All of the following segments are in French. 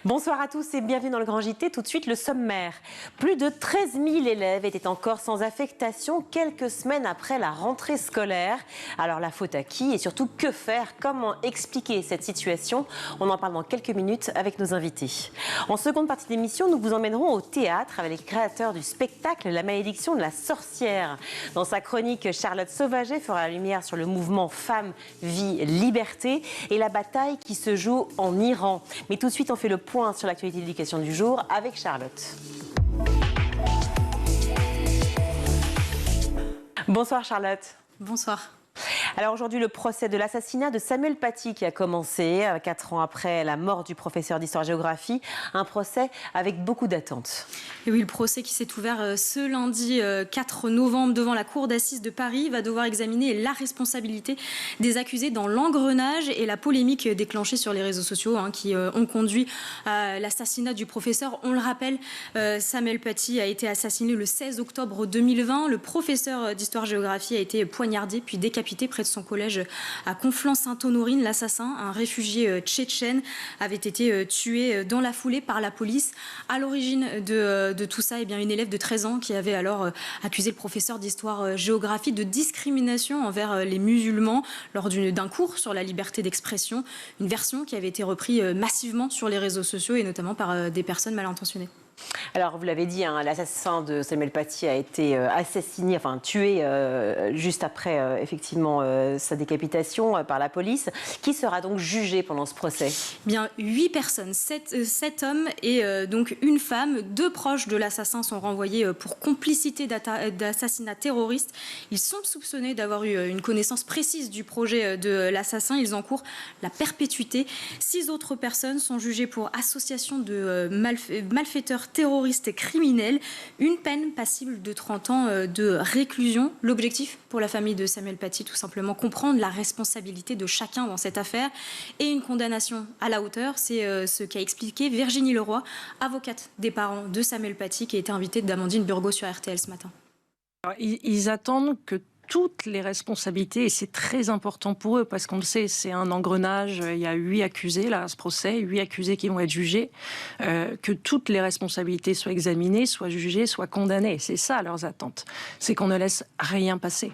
Bonsoir à tous et bienvenue dans le Grand JT. Tout de suite, le sommaire. Plus de 13 000 élèves étaient encore sans affectation quelques semaines après la rentrée scolaire. Alors la faute à qui et surtout que faire? Comment expliquer cette situation? On en parle dans quelques minutes avec nos invités. En seconde partie d'émission, nous vous emmènerons au théâtre avec les créateurs du spectacle La malédiction de la sorcière. Dans sa chronique, Charlotte Sauvager fera la lumière sur le mouvement Femmes, Vie, Liberté et la bataille qui se joue en Iran. Mais tout de suite, on fait le point sur l'actualité de l'éducation du jour avec Charlotte. Bonsoir Charlotte. Bonsoir. Alors aujourd'hui, le procès de l'assassinat de Samuel Paty qui a commencé 4 ans après la mort du professeur d'histoire-géographie. Un procès avec beaucoup d'attentes. Et oui, le procès qui s'est ouvert ce lundi 4 novembre devant la cour d'assises de Paris va devoir examiner la responsabilité des accusés dans l'engrenage et la polémique déclenchée sur les réseaux sociaux qui ont conduit à l'assassinat du professeur. On le rappelle, Samuel Paty a été assassiné le 16 octobre 2020. Le professeur d'histoire-géographie a été poignardé puis décapité près de son collège à Conflans-Sainte-Honorine. L'assassin, un réfugié tchétchène, avait été tué dans la foulée par la police. À l'origine de tout ça, une élève de 13 ans qui avait alors accusé le professeur d'histoire-géographie de discrimination envers les musulmans lors d'un cours sur la liberté d'expression. Une version qui avait été reprise massivement sur les réseaux sociaux et notamment par des personnes mal intentionnées. Alors, vous l'avez dit, l'assassin de Samuel Paty a été tué juste après, sa décapitation par la police. Qui sera donc jugé pendant ce procès? Bien, 8 personnes, 7 hommes et donc une femme. 2 proches de l'assassin sont renvoyés pour complicité d'assassinat terroriste. Ils sont soupçonnés d'avoir eu une connaissance précise du projet de l'assassin. Ils encourent la perpétuité. 6 autres personnes sont jugées pour association de malfaiteurs terroristes et criminels, une peine passible de 30 ans de réclusion. L'objectif pour la famille de Samuel Paty, tout simplement comprendre la responsabilité de chacun dans cette affaire et une condamnation à la hauteur. C'est ce qu'a expliqué Virginie Leroy, avocate des parents de Samuel Paty, qui a été invitée d'Amandine Burgot sur RTL ce matin. Alors, ils attendent que toutes les responsabilités, et c'est très important pour eux, parce qu'on le sait, c'est un engrenage, il y a 8 accusés là à ce procès, 8 accusés qui vont être jugés, que toutes les responsabilités soient examinées, soient jugées, soient condamnées. C'est ça leurs attentes, c'est qu'on ne laisse rien passer.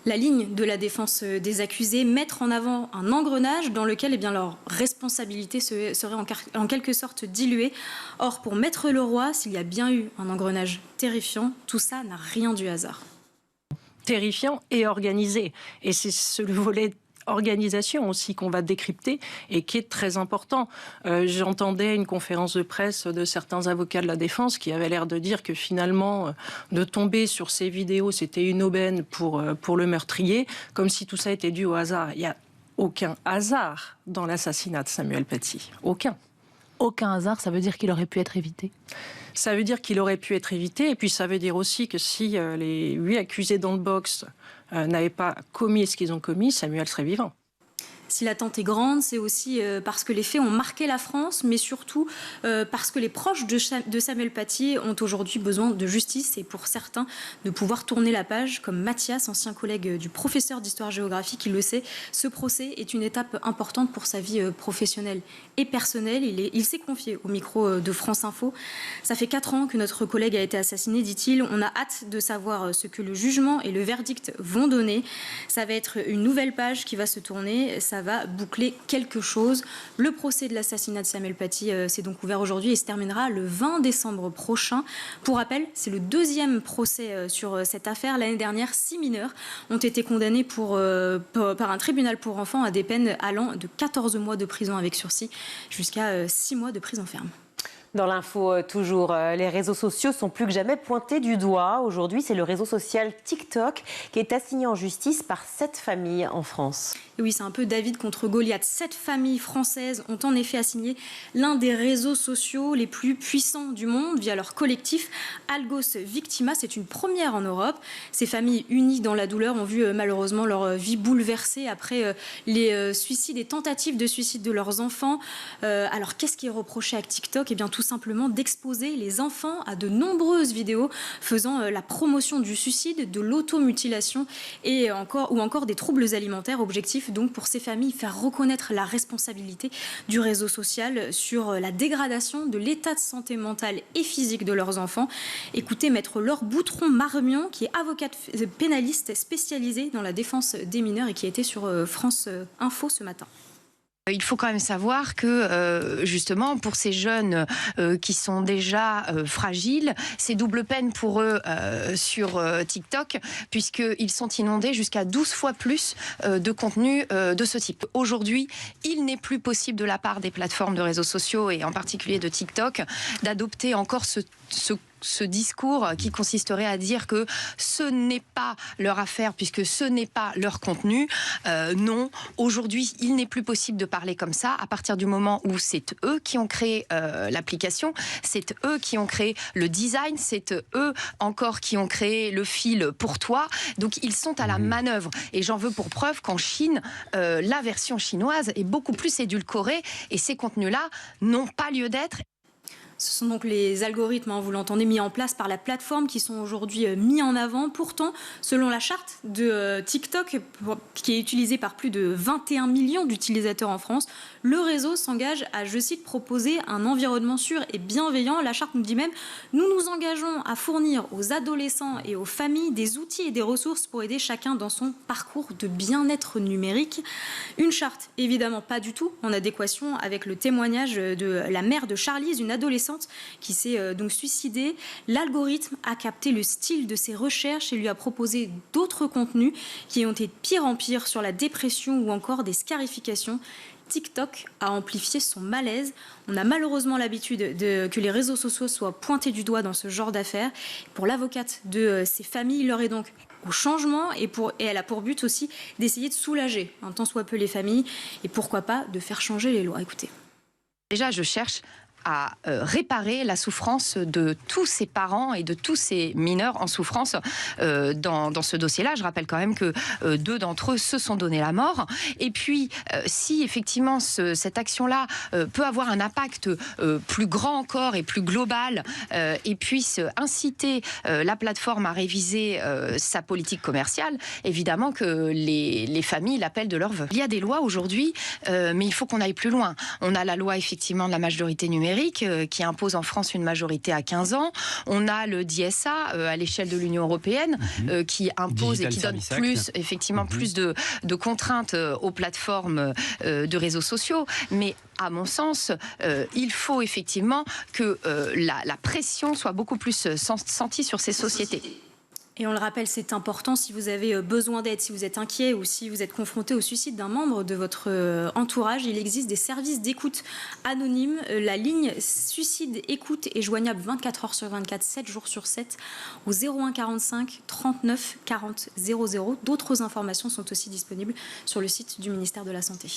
La ligne de la défense des accusés, mettre en avant un engrenage dans lequel leur responsabilité serait en quelque sorte diluée. Or, pour Maître Leroy, s'il y a bien eu un engrenage terrifiant, tout ça n'a rien du hasard. Terrifiant et organisé. Et c'est le volet organisation aussi qu'on va décrypter et qui est très important. J'entendais une conférence de presse de certains avocats de la défense qui avaient l'air de dire que finalement, de tomber sur ces vidéos, c'était une aubaine pour le meurtrier, comme si tout ça était dû au hasard. Il n'y a aucun hasard dans l'assassinat de Samuel Paty. Aucun. Aucun hasard, ça veut dire qu'il aurait pu être évité? Ça veut dire qu'il aurait pu être évité, et puis ça veut dire aussi que si les 8 accusés dans le box n'avaient pas commis ce qu'ils ont commis, Samuel serait vivant. Si l'attente est grande, c'est aussi parce que les faits ont marqué la France, mais surtout parce que les proches de Samuel Paty ont aujourd'hui besoin de justice et pour certains de pouvoir tourner la page, comme Mathias, ancien collègue du professeur d'histoire-géographie, qui le sait. Ce procès est une étape importante pour sa vie professionnelle et personnelle. Il s'est confié au micro de France Info. Ça fait 4 ans que notre collègue a été assassiné, dit-il. On a hâte de savoir ce que le jugement et le verdict vont donner. Ça va être une nouvelle page qui va se tourner. Ça va boucler quelque chose. Le procès de l'assassinat de Samuel Paty s'est donc ouvert aujourd'hui et se terminera le 20 décembre prochain. Pour rappel, c'est le 2e procès sur cette affaire. L'année dernière, 6 mineurs ont été condamnés par un tribunal pour enfants à des peines allant de 14 mois de prison avec sursis jusqu'à 6 mois de prison ferme. Dans l'info, toujours, les réseaux sociaux sont plus que jamais pointés du doigt. Aujourd'hui, c'est le réseau social TikTok qui est assigné en justice par 7 familles en France. Et oui, c'est un peu David contre Goliath. 7 familles françaises ont en effet assigné l'un des réseaux sociaux les plus puissants du monde via leur collectif Algos Victima. C'est une première en Europe. Ces familles unies dans la douleur ont vu malheureusement leur vie bouleversée après les suicides et tentatives de suicide de leurs enfants. Alors, qu'est-ce qui est reproché à TikTok? Eh bien, tout tout simplement d'exposer les enfants à de nombreuses vidéos faisant la promotion du suicide, de l'automutilation ou encore des troubles alimentaires. Objectif donc pour ces familles, faire reconnaître la responsabilité du réseau social sur la dégradation de l'état de santé mentale et physique de leurs enfants. Écoutez Maître Laure Boutron-Marmion, qui est avocate pénaliste spécialisée dans la défense des mineurs et qui a été sur France Info ce matin. Il faut quand même savoir que justement pour ces jeunes qui sont déjà fragiles, c'est double peine pour eux sur TikTok, puisqu'ils sont inondés jusqu'à 12 fois plus de contenu de ce type. Aujourd'hui, il n'est plus possible de la part des plateformes de réseaux sociaux et en particulier de TikTok d'adopter encore ce discours qui consisterait à dire que ce n'est pas leur affaire puisque ce n'est pas leur contenu. Non, aujourd'hui, il n'est plus possible de parler comme ça à partir du moment où c'est eux qui ont créé l'application, c'est eux qui ont créé le design, c'est eux encore qui ont créé le fil pour toi. Donc, ils sont à la manœuvre. Et j'en veux pour preuve qu'en Chine, la version chinoise est beaucoup plus édulcorée et ces contenus-là n'ont pas lieu d'être. Ce sont donc les algorithmes, vous l'entendez, mis en place par la plateforme qui sont aujourd'hui mis en avant. Pourtant, selon la charte de TikTok, qui est utilisée par plus de 21 millions d'utilisateurs en France, le réseau s'engage à, je cite, proposer un environnement sûr et bienveillant. La charte nous dit même, nous nous engageons à fournir aux adolescents et aux familles des outils et des ressources pour aider chacun dans son parcours de bien-être numérique. Une charte, évidemment, pas du tout en adéquation avec le témoignage de la mère de Charlize, une adolescente qui s'est donc suicidée. L'algorithme a capté le style de ses recherches et lui a proposé d'autres contenus qui ont été de pire en pire sur la dépression ou encore des scarifications. TikTok a amplifié son malaise. On a malheureusement l'habitude que les réseaux sociaux soient pointés du doigt dans ce genre d'affaires. Pour l'avocate de ces familles, il leur est donc au changement et elle a pour but aussi d'essayer de soulager un tant soit peu les familles et pourquoi pas de faire changer les lois. Écoutez. Déjà, je cherche à réparer la souffrance de tous ces parents et de tous ces mineurs en souffrance dans ce dossier-là. Je rappelle quand même que 2 d'entre eux se sont donné la mort. Et puis, si effectivement cette action-là peut avoir un impact plus grand encore et plus global et puisse inciter la plateforme à réviser sa politique commerciale, évidemment que les familles l'appellent de leur vœu. Il y a des lois aujourd'hui, mais il faut qu'on aille plus loin. On a la loi effectivement de la majorité numérique qui impose en France une majorité à 15 ans. On a le DSA à l'échelle de l'Union européenne qui impose Digital et qui donne plus, effectivement, plus de contraintes aux plateformes de réseaux sociaux. Mais à mon sens, il faut effectivement que la pression soit beaucoup plus sentie sur ces sociétés. Et on le rappelle, c'est important si vous avez besoin d'aide, si vous êtes inquiet ou si vous êtes confronté au suicide d'un membre de votre entourage, il existe des services d'écoute anonymes. La ligne Suicide Écoute est joignable 24 heures sur 24, 7 jours sur 7 au 01 45 39 40 00. D'autres informations sont aussi disponibles sur le site du ministère de la Santé.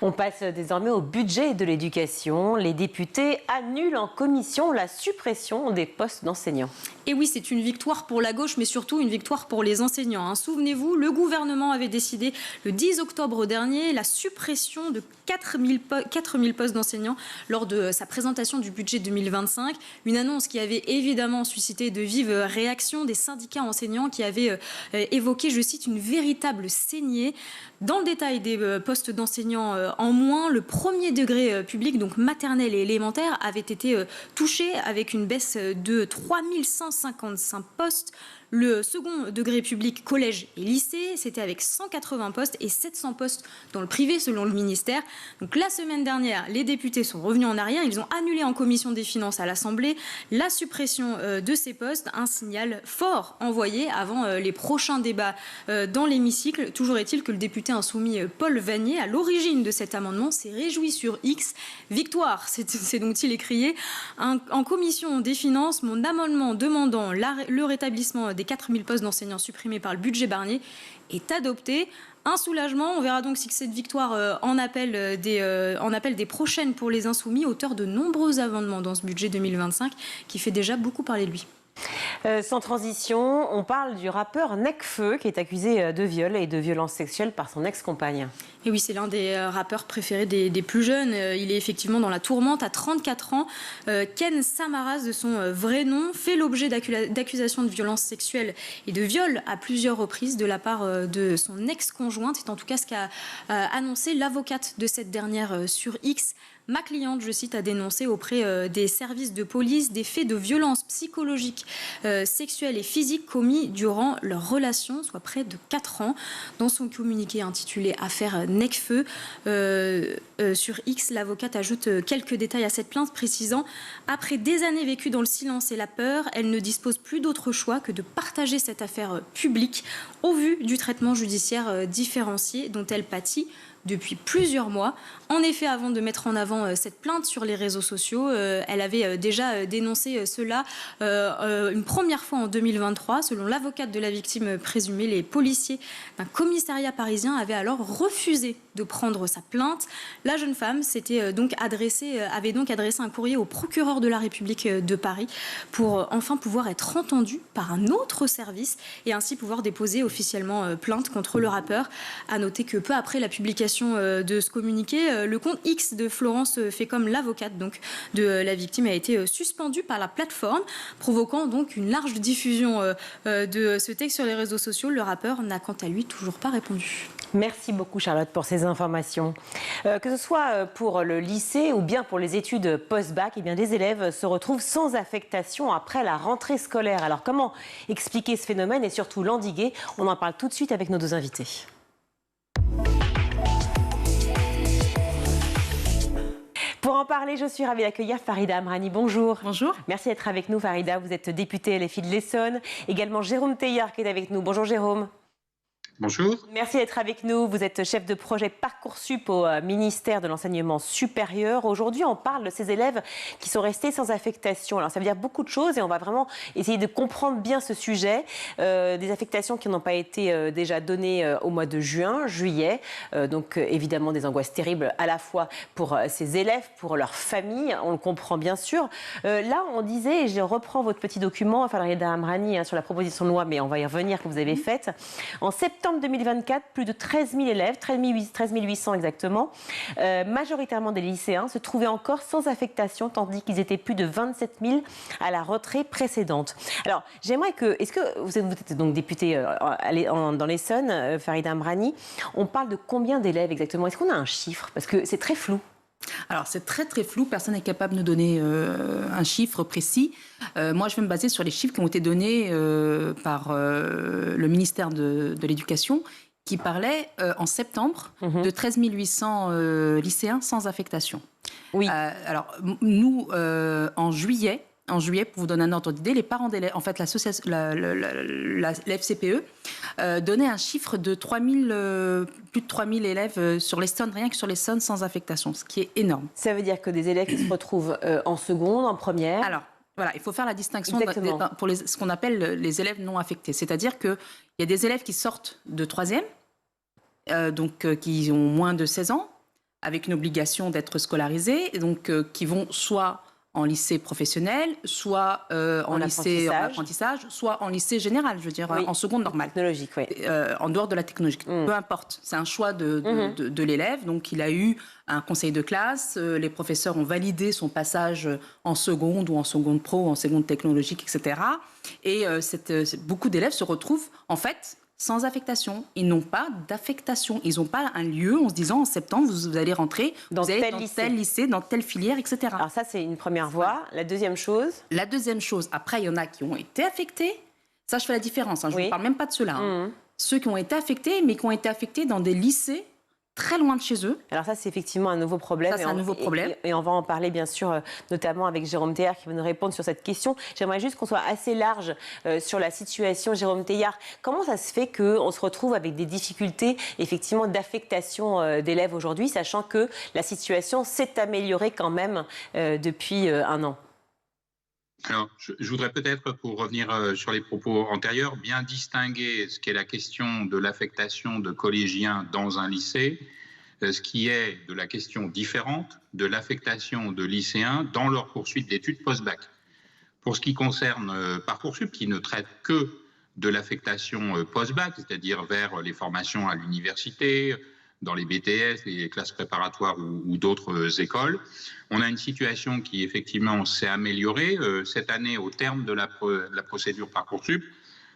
On passe désormais au budget de l'éducation. Les députés annulent en commission la suppression des postes d'enseignants. Et oui, c'est une victoire pour la gauche, mais surtout une victoire pour les enseignants. Souvenez-vous, le gouvernement avait décidé le 10 octobre dernier la suppression de 4000 postes d'enseignants lors de sa présentation du budget 2025. Une annonce qui avait évidemment suscité de vives réactions des syndicats enseignants qui avaient évoqué, je cite, une véritable saignée. Dans le détail des postes d'enseignants en moins, le premier degré public, donc maternel et élémentaire, avait été touché avec une baisse de 3155 postes. Le second degré public, collège et lycée, c'était avec 180 postes et 700 postes dans le privé selon le ministère. Donc la semaine dernière, les députés sont revenus en arrière. Ils ont annulé en commission des finances à l'Assemblée la suppression de ces postes. Un signal fort envoyé avant les prochains débats dans l'hémicycle. Toujours est-il que le député insoumis Paul Vannier, à l'origine de cet amendement, s'est réjoui sur X. Victoire, c'est donc-il écrié. En commission des finances, mon amendement demandant le rétablissement des 4000 postes d'enseignants supprimés par le budget Barnier est adopté. Un soulagement, on verra donc si cette victoire en appelle des prochaines pour les insoumis, auteur de nombreux amendements dans ce budget 2025 qui fait déjà beaucoup parler de lui. Sans transition, on parle du rappeur Nekfeu qui est accusé de viol et de violence sexuelle par son ex-compagne. Et oui, c'est l'un des rappeurs préférés des plus jeunes. Il est effectivement dans la tourmente à 34 ans. Ken Samaras, de son vrai nom, fait l'objet d'accusations de violence sexuelle et de viol à plusieurs reprises de la part de son ex-conjointe. C'est en tout cas ce qu'a annoncé l'avocate de cette dernière sur X. Ma cliente, je cite, a dénoncé auprès des services de police des faits de violence psychologique, sexuelle et physique commis durant leur relation, soit près de 4 ans. Dans son communiqué intitulé « Affaire Nekfeu », sur X, l'avocate ajoute quelques détails à cette plainte, précisant « Après des années vécues dans le silence et la peur, elle ne dispose plus d'autre choix que de partager cette affaire publique au vu du traitement judiciaire différencié dont elle pâtit depuis plusieurs mois. En effet, avant de mettre en avant cette plainte sur les réseaux sociaux, elle avait déjà dénoncé cela une première fois en 2023. Selon l'avocate de la victime présumée, les policiers d'un commissariat parisien avaient alors refusé de prendre sa plainte. La jeune femme avait donc adressé un courrier au procureur de la République de Paris pour enfin pouvoir être entendue par un autre service et ainsi pouvoir déposer officiellement plainte contre le rappeur. À noter que peu après la publication de ce communiqué, le compte X de Florence Fécom, l'avocate donc de la victime, a été suspendu par la plateforme, provoquant donc une large diffusion de ce texte sur les réseaux sociaux. Le rappeur n'a quant à lui toujours pas répondu. Merci beaucoup Charlotte pour ces informations. Que ce soit pour le lycée ou bien pour les études post-bac, eh bien, des élèves se retrouvent sans affectation après la rentrée scolaire. Alors comment expliquer ce phénomène et surtout l'endiguer? On en parle tout de suite avec nos deux invités. Pour en parler, je suis ravie d'accueillir Farida Amrani. Bonjour. Bonjour. Merci d'être avec nous, Farida. Vous êtes députée LFI de l'Essonne. Également Jérôme Teilhard qui est avec nous. Bonjour Jérôme. Bonjour. Merci d'être avec nous. Vous êtes chef de projet Parcoursup au ministère de l'Enseignement supérieur. Aujourd'hui, on parle de ces élèves qui sont restés sans affectation. Alors, ça veut dire beaucoup de choses et on va vraiment essayer de comprendre bien ce sujet. Des affectations qui n'ont pas été déjà données au mois de juin, juillet. Donc, évidemment, des angoisses terribles à la fois pour ces élèves, pour leurs familles. On le comprend bien sûr. Là, on disait, et je reprends votre petit document, Farida Amrani, sur la proposition de loi, mais on va y revenir, que vous avez faite. En septembre 2024, plus de 13 000 élèves, 13 800 exactement, majoritairement des lycéens, se trouvaient encore sans affectation, tandis qu'ils étaient plus de 27 000 à la rentrée précédente. Alors, j'aimerais que... Est-ce que vous êtes donc député dans l'Essonne, Farida Amrani, on parle de combien d'élèves exactement? Est-ce qu'on a un chiffre? Parce que c'est très flou. Alors, c'est très très flou, personne n'est capable de nous donner un chiffre précis. Moi, je vais me baser sur les chiffres qui ont été donnés par le ministère de l'Éducation, qui parlait en septembre de 13 800 lycéens sans affectation. Oui. Alors, nous, en juillet, pour vous donner un ordre d'idée, les parents d'élèves, en fait, la FCPE donnait un chiffre de plus de 3 000 élèves sur l'Essonne, rien que sur l'Essonne, sans affectation, ce qui est énorme. Ça veut dire que des élèves qui se retrouvent en seconde, en première... Alors, voilà, il faut faire la distinction pour ce qu'on appelle les élèves non affectés. C'est-à-dire qu'il y a des élèves qui sortent de 3e, qui ont moins de 16 ans, avec une obligation d'être scolarisés, et donc qui vont soit en lycée professionnel, soit en lycée en apprentissage, soit en lycée général, je veux dire, en seconde normale. Technologique, oui. En dehors de la technologie. Peu importe, c'est un choix de l'élève. Donc, il a eu un conseil de classe, les professeurs ont validé son passage en seconde ou en seconde pro ou en seconde technologique, etc. Et beaucoup d'élèves se retrouvent, en fait, sans affectation. Ils n'ont pas d'affectation. Ils n'ont pas un lieu en se disant en septembre, vous allez rentrer dans tel lycée, dans telle filière, etc. Alors ça, c'est une première voie. La deuxième chose? La deuxième chose, après, il y en a qui ont été affectés. Ça, je fais la différence. Je ne parle même pas de ceux-là. Ceux qui ont été affectés, mais qui ont été affectés dans des lycées très loin de chez eux. Alors ça, c'est effectivement un nouveau problème. Ça, c'est un nouveau problème. Et on va en parler, bien sûr, notamment avec Jérôme Teilhard qui va nous répondre sur cette question. J'aimerais juste qu'on soit assez large sur la situation. Jérôme Teilhard, comment ça se fait qu'on se retrouve avec des difficultés, effectivement, d'affectation d'élèves aujourd'hui, sachant que la situation s'est améliorée quand même depuis un an? Alors, je voudrais peut-être, pour revenir sur les propos antérieurs, bien distinguer ce qu'est la question de l'affectation de collégiens dans un lycée, ce qui est de la question différente de l'affectation de lycéens dans leur poursuite d'études post-bac. Pour ce qui concerne Parcoursup, qui ne traite que de l'affectation post-bac, c'est-à-dire vers les formations à l'université, dans les BTS, les classes préparatoires ou d'autres écoles. On a une situation qui effectivement s'est améliorée. Cette année, au terme de la procédure Parcoursup,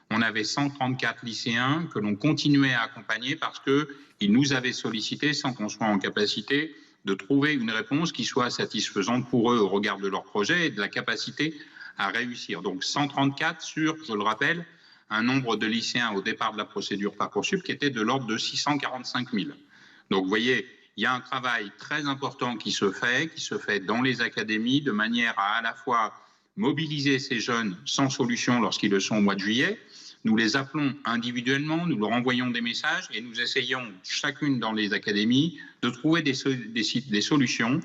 on avait 134 lycéens que l'on continuait à accompagner parce qu'ils nous avaient sollicité sans qu'on soit en capacité de trouver une réponse qui soit satisfaisante pour eux au regard de leur projet et de la capacité à réussir. Donc 134 sur, je le rappelle, un nombre de lycéens au départ de la procédure Parcoursup qui était de l'ordre de 645 000. Donc vous voyez, il y a un travail très important qui se fait dans les académies de manière à la fois mobiliser ces jeunes sans solution lorsqu'ils le sont au mois de juillet. Nous les appelons individuellement, nous leur envoyons des messages et nous essayons chacune dans les académies de trouver des solutions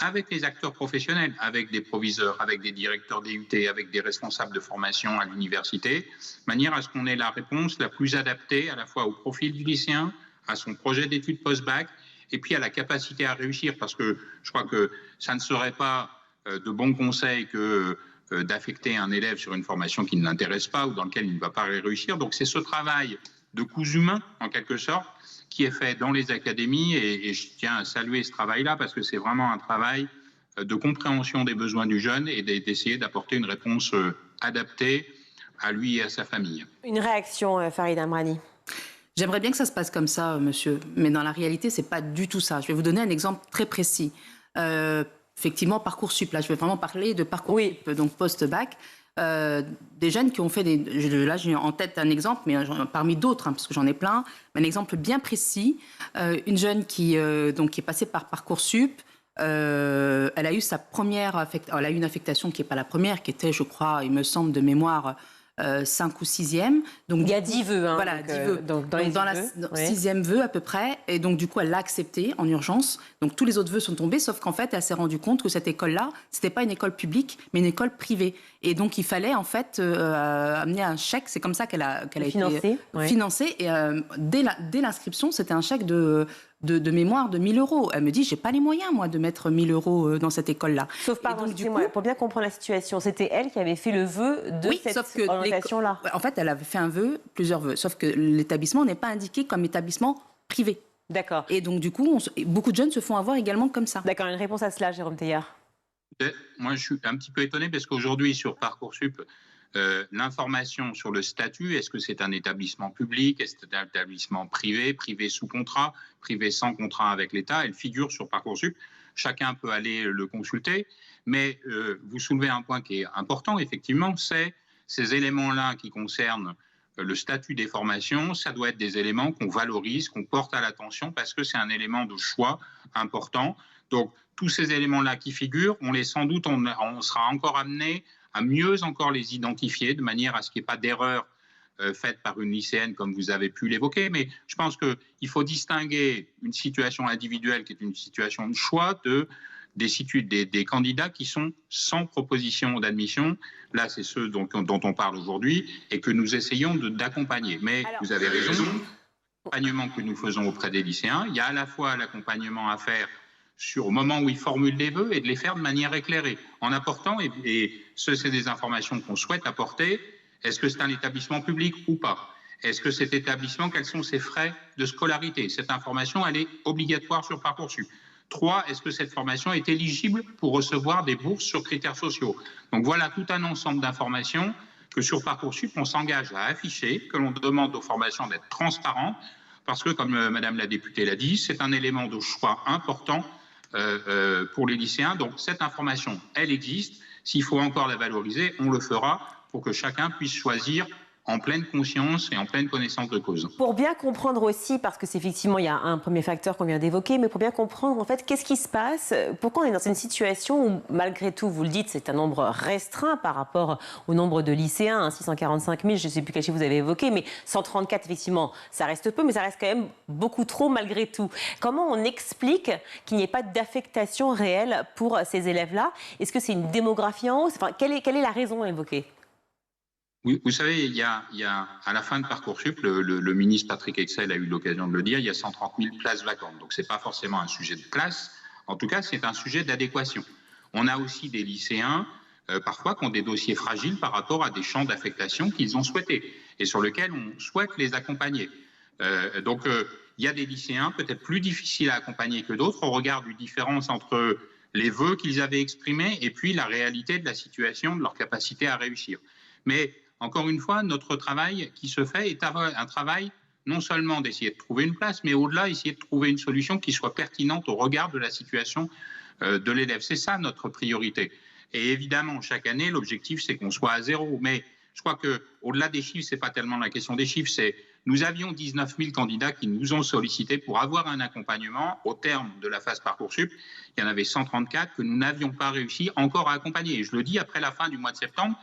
avec les acteurs professionnels, avec des proviseurs, avec des directeurs DUT, avec des responsables de formation à l'université, de manière à ce qu'on ait la réponse la plus adaptée à la fois au profil du lycéen, à son projet d'études post-bac et puis à la capacité à réussir. Parce que je crois que ça ne serait pas de bon conseil que d'affecter un élève sur une formation qui ne l'intéresse pas ou dans laquelle il ne va pas réussir. Donc c'est ce travail de coups humains, en quelque sorte, qui est fait dans les académies et je tiens à saluer ce travail-là parce que c'est vraiment un travail de compréhension des besoins du jeune et d'essayer d'apporter une réponse adaptée à lui et à sa famille. Une réaction, Farid Amrani. J'aimerais bien que ça se passe comme ça, monsieur, mais dans la réalité, c'est pas du tout ça. Je vais vous donner un exemple très précis. Effectivement, Parcoursup, là, je vais vraiment parler de Parcoursup, oui. Donc post-bac. Des jeunes qui ont fait là j'ai en tête un exemple, mais parmi d'autres, parce que j'en ai plein, un exemple bien précis. Une jeune qui est passée par Parcoursup, elle a eu elle a eu une affectation qui n'est pas la première, qui était, je crois, il me semble, de mémoire, 5 ou 6e. Donc, il y a 10 vœux. Hein, voilà, 10 vœux. Dans la 6e vœu à peu près. Et donc, du coup, elle l'a accepté en urgence. Donc, tous les autres vœux sont tombés, sauf qu'en fait, elle s'est rendue compte que cette école-là, ce n'était pas une école publique, mais une école privée. Et donc, il fallait, en fait, amener un chèque. C'est comme ça qu'elle a été financée. Et dès l'inscription, c'était un chèque de mémoire de 1 000 €. Elle me dit, j'ai pas les moyens, moi, de mettre 1 000 € dans cette école-là. Sauf, pardon, excusez-moi, pour bien comprendre la situation, c'était elle qui avait fait le vœu de cette orientation-là. En fait, elle avait fait un vœu, plusieurs vœux, sauf que l'établissement n'est pas indiqué comme établissement privé. D'accord. Et donc, du coup, beaucoup de jeunes se font avoir également comme ça. D'accord, une réponse à cela, Jérôme Teilhard. Moi, je suis un petit peu étonné parce qu'aujourd'hui, sur Parcoursup, l'information sur le statut, est-ce que c'est un établissement public, est-ce que c'est un établissement privé, privé sous contrat, privé sans contrat avec l'État, elle figure sur Parcoursup. Chacun peut aller le consulter, mais vous soulevez un point qui est important, effectivement, c'est ces éléments-là qui concernent le statut des formations, ça doit être des éléments qu'on valorise, qu'on porte à l'attention parce que c'est un élément de choix important. Donc, tous ces éléments-là qui figurent, on sera encore amené à mieux encore les identifier de manière à ce qu'il n'y ait pas d'erreur faite par une lycéenne comme vous avez pu l'évoquer. Mais je pense qu'il faut distinguer une situation individuelle qui est une situation de choix des candidats qui sont sans proposition d'admission. Là, c'est ceux dont on parle aujourd'hui et que nous essayons d'accompagner. Mais vous avez raison, l'accompagnement que nous faisons auprès des lycéens, il y a à la fois l'accompagnement à faire au moment où ils formulent des vœux et de les faire de manière éclairée, en apportant, et c'est des informations qu'on souhaite apporter, est-ce que c'est un établissement public ou pas? Est-ce que cet établissement, quels sont ses frais de scolarité? Cette information, elle est obligatoire sur Parcoursup. 3, est-ce que cette formation est éligible pour recevoir des bourses sur critères sociaux? Donc voilà tout un ensemble d'informations que sur Parcoursup, on s'engage à afficher, que l'on demande aux formations d'être transparentes, parce que, comme Madame la députée l'a dit, c'est un élément de choix important pour les lycéens. Donc cette information, elle existe. S'il faut encore la valoriser, on le fera pour que chacun puisse choisir en pleine conscience et en pleine connaissance de cause. Pour bien comprendre aussi, parce que c'est effectivement, il y a un premier facteur qu'on vient d'évoquer, mais pour bien comprendre en fait qu'est-ce qui se passe, pourquoi on est dans une situation où malgré tout, vous le dites, c'est un nombre restreint par rapport au nombre de lycéens, 645 000, je ne sais plus quel chiffre vous avez évoqué, mais 134 effectivement, ça reste peu, mais ça reste quand même beaucoup trop malgré tout. Comment on explique qu'il n'y ait pas d'affectation réelle pour ces élèves-là? Est-ce que c'est une démographie en hausse? Enfin, quelle est la raison évoquée? Oui, vous savez, il y a à la fin de Parcoursup, le ministre Patrick Excel a eu l'occasion de le dire, il y a 130 000 places vacantes. Donc, ce n'est pas forcément un sujet de place. En tout cas, c'est un sujet d'adéquation. On a aussi des lycéens parfois qui ont des dossiers fragiles par rapport à des champs d'affectation qu'ils ont souhaités et sur lesquels on souhaite les accompagner. Donc, il y a des lycéens peut-être plus difficiles à accompagner que d'autres au regard du différence entre les vœux qu'ils avaient exprimés et puis la réalité de la situation, de leur capacité à réussir. Mais, encore une fois, notre travail qui se fait est un travail non seulement d'essayer de trouver une place, mais au-delà, essayer de trouver une solution qui soit pertinente au regard de la situation de l'élève. C'est ça notre priorité. Et évidemment, chaque année, l'objectif, c'est qu'on soit à 0. Mais je crois qu'au-delà des chiffres, ce n'est pas tellement la question des chiffres, c'est nous avions 19 000 candidats qui nous ont sollicités pour avoir un accompagnement au terme de la phase Parcoursup. Il y en avait 134 que nous n'avions pas réussi encore à accompagner. Et je le dis, après la fin du mois de septembre,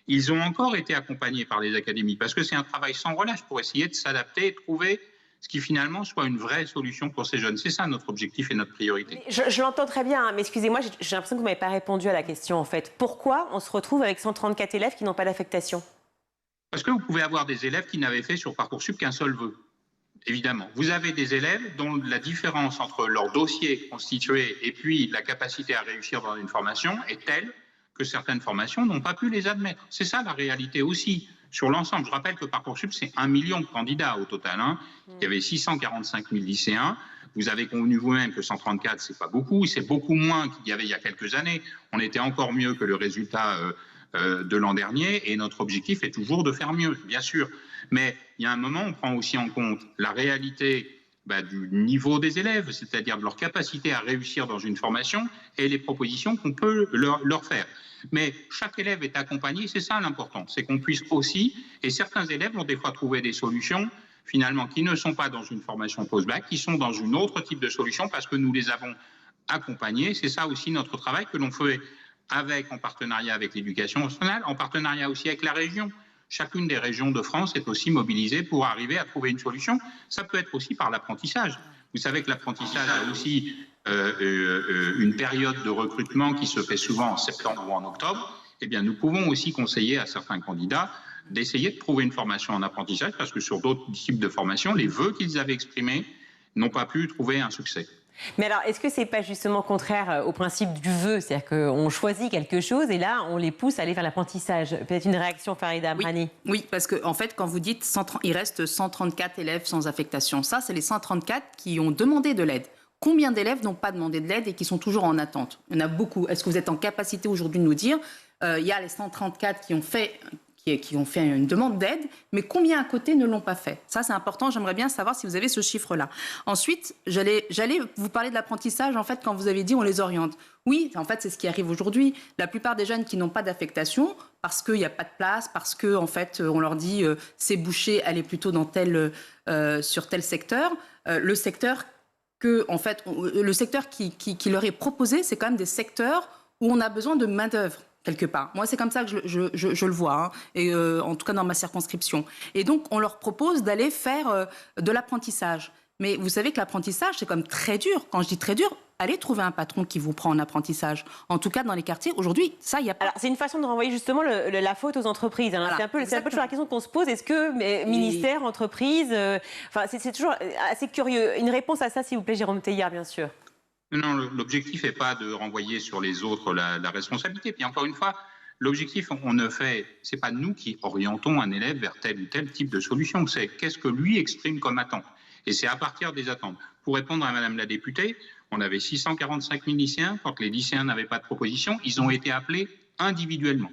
ils ont encore été accompagnés par les académies parce que c'est un travail sans relâche pour essayer de s'adapter et de trouver ce qui finalement soit une vraie solution pour ces jeunes. C'est ça notre objectif et notre priorité. Je l'entends très bien, hein, mais excusez-moi, j'ai l'impression que vous ne m'avez pas répondu à la question en fait. Pourquoi on se retrouve avec 134 élèves qui n'ont pas d'affectation? Parce que vous pouvez avoir des élèves qui n'avaient fait sur Parcoursup qu'un seul vœu. Évidemment. Vous avez des élèves dont la différence entre leur dossier constitué et puis la capacité à réussir dans une formation est telle que certaines formations n'ont pas pu les admettre. C'est ça la réalité aussi sur l'ensemble. Je rappelle que Parcoursup, c'est 1 million de candidats au total. Hein. Il y avait 645 000 lycéens. Vous avez convenu vous-même que 134, c'est pas beaucoup. C'est beaucoup moins qu'il y avait il y a quelques années. On était encore mieux que le résultat de l'an dernier. Et notre objectif est toujours de faire mieux, bien sûr. Mais il y a un moment, on prend aussi en compte la réalité du niveau des élèves, c'est-à-dire de leur capacité à réussir dans une formation et les propositions qu'on peut leur faire. Mais chaque élève est accompagné, c'est ça l'important, c'est qu'on puisse aussi, et certains élèves vont des fois trouver des solutions finalement qui ne sont pas dans une formation post-bac, qui sont dans une autre type de solution parce que nous les avons accompagnés. C'est ça aussi notre travail que l'on fait en partenariat avec l'éducation nationale, en partenariat aussi avec la région. Chacune des régions de France est aussi mobilisée pour arriver à trouver une solution. Ça peut être aussi par l'apprentissage. Vous savez que l'apprentissage a aussi une période de recrutement qui se fait souvent en septembre ou en octobre. Eh bien, nous pouvons aussi conseiller à certains candidats d'essayer de trouver une formation en apprentissage parce que sur d'autres types de formations, les vœux qu'ils avaient exprimés n'ont pas pu trouver un succès. Mais alors, est-ce que c'est pas justement contraire au principe du vœu? C'est-à-dire qu'on choisit quelque chose et là, on les pousse à aller vers l'apprentissage. Peut-être une réaction, Farida Amrani? Oui, parce qu'en fait, quand vous dites il reste 134 élèves sans affectation, ça, c'est les 134 qui ont demandé de l'aide. Combien d'élèves n'ont pas demandé de l'aide et qui sont toujours en attente? Il y en a beaucoup. Est-ce que vous êtes en capacité aujourd'hui de nous dire il y a les 134 qui ont fait une demande d'aide, mais combien à côté ne l'ont pas fait? Ça, c'est important. J'aimerais bien savoir si vous avez ce chiffre-là. Ensuite, j'allais vous parler de l'apprentissage, en fait, quand vous avez dit on les oriente. Oui, en fait, c'est ce qui arrive aujourd'hui. La plupart des jeunes qui n'ont pas d'affectation, parce qu'il n'y a pas de place, parce que, en fait, on leur dit c'est bouché, allez plutôt dans sur tel secteur. Le secteur qui leur est proposé, c'est quand même des secteurs où on a besoin de main-d'œuvre. Quelque part. Moi, c'est comme ça que je le vois, hein, et en tout cas dans ma circonscription. Et donc, on leur propose d'aller faire de l'apprentissage. Mais vous savez que l'apprentissage, c'est quand même très dur. Quand je dis très dur, allez trouver un patron qui vous prend en apprentissage. En tout cas, dans les quartiers, aujourd'hui, ça, il n'y a pas. Alors, c'est une façon de renvoyer justement la faute aux entreprises. Hein. Voilà, c'est un peu toujours la question qu'on se pose. Est-ce que ministère, entreprise... c'est toujours assez curieux. Une réponse à ça, s'il vous plaît, Jérôme Teilhard, bien sûr. Non, l'objectif n'est pas de renvoyer sur les autres la responsabilité. Puis encore une fois, l'objectif, c'est pas nous qui orientons un élève vers tel ou tel type de solution. C'est qu'est-ce que lui exprime comme attente. Et c'est à partir des attentes. Pour répondre à Madame la députée, on avait 645 000 lycéens. Quand les lycéens n'avaient pas de proposition, ils ont été appelés individuellement.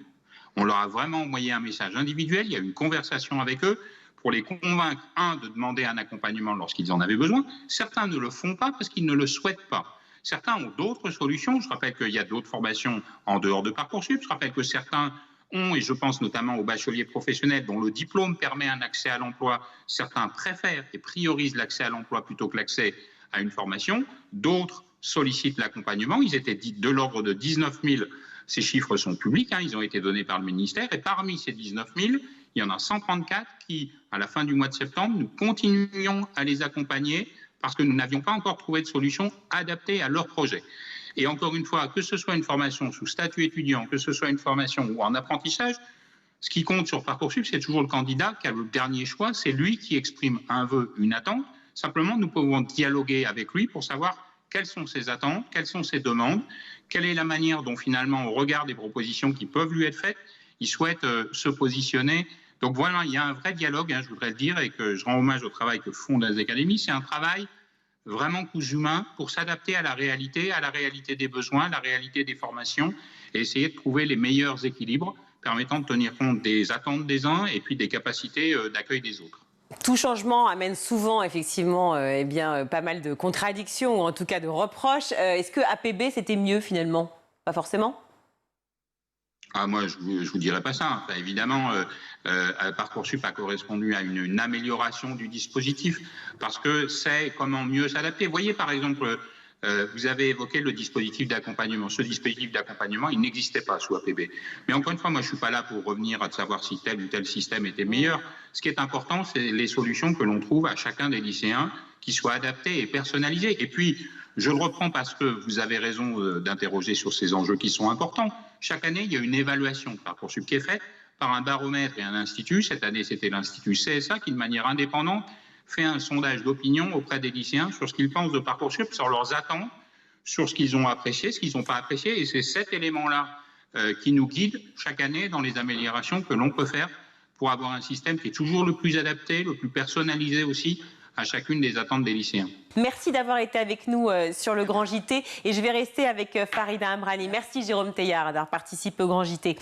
On leur a vraiment envoyé un message individuel. Il y a eu une conversation avec eux pour les convaincre, de demander un accompagnement lorsqu'ils en avaient besoin. Certains ne le font pas parce qu'ils ne le souhaitent pas. Certains ont d'autres solutions. Je rappelle qu'il y a d'autres formations en dehors de Parcoursup. Je rappelle que certains ont, et je pense notamment aux bacheliers professionnels dont le diplôme permet un accès à l'emploi, certains préfèrent et priorisent l'accès à l'emploi plutôt que l'accès à une formation. D'autres sollicitent l'accompagnement. Ils étaient de l'ordre de 19 000. Ces chiffres sont publics, hein, ils ont été donnés par le ministère. Et parmi ces 19 000, il y en a 134 qui, à la fin du mois de septembre, nous continuions à les accompagner parce que nous n'avions pas encore trouvé de solution adaptée à leur projet. Et encore une fois, que ce soit une formation sous statut étudiant, que ce soit une formation ou en apprentissage, ce qui compte sur Parcoursup, c'est toujours le candidat qui a le dernier choix, c'est lui qui exprime un vœu, une attente. Simplement, nous pouvons dialoguer avec lui pour savoir quelles sont ses attentes, quelles sont ses demandes, quelle est la manière dont finalement, au regard des propositions qui peuvent lui être faites, il souhaite se positionner. Donc voilà, il y a un vrai dialogue, je voudrais le dire, et que je rends hommage au travail que font les académies. C'est un travail vraiment cousu main pour s'adapter à la réalité des besoins, à la réalité des formations, et essayer de trouver les meilleurs équilibres permettant de tenir compte des attentes des uns et puis des capacités d'accueil des autres. Tout changement amène souvent, effectivement, pas mal de contradictions, ou en tout cas de reproches. Est-ce que APB, c'était mieux, finalement? Pas forcément? Moi, je vous dirais pas ça. Enfin, évidemment, Parcoursup a correspondu à une amélioration du dispositif parce que c'est comment mieux s'adapter. Vous voyez, par exemple, vous avez évoqué le dispositif d'accompagnement. Ce dispositif d'accompagnement, il n'existait pas sous APB. Mais encore une fois, moi, je suis pas là pour revenir à savoir si tel ou tel système était meilleur. Ce qui est important, c'est les solutions que l'on trouve à chacun des lycéens qui soient adaptées et personnalisées. Et puis, je le reprends parce que vous avez raison d'interroger sur ces enjeux qui sont importants. Chaque année, il y a une évaluation de Parcoursup qui est faite par un baromètre et un institut. Cette année, c'était l'Institut CSA qui, de manière indépendante, fait un sondage d'opinion auprès des lycéens sur ce qu'ils pensent de Parcoursup, sur leurs attentes, sur ce qu'ils ont apprécié, ce qu'ils n'ont pas apprécié. Et c'est cet élément-là qui nous guide chaque année dans les améliorations que l'on peut faire pour avoir un système qui est toujours le plus adapté, le plus personnalisé aussi à chacune des attentes des lycéens. Merci d'avoir été avec nous sur le Grand JT et je vais rester avec Farida Amrani. Merci Jérôme Teilhard d'avoir participé au Grand JT.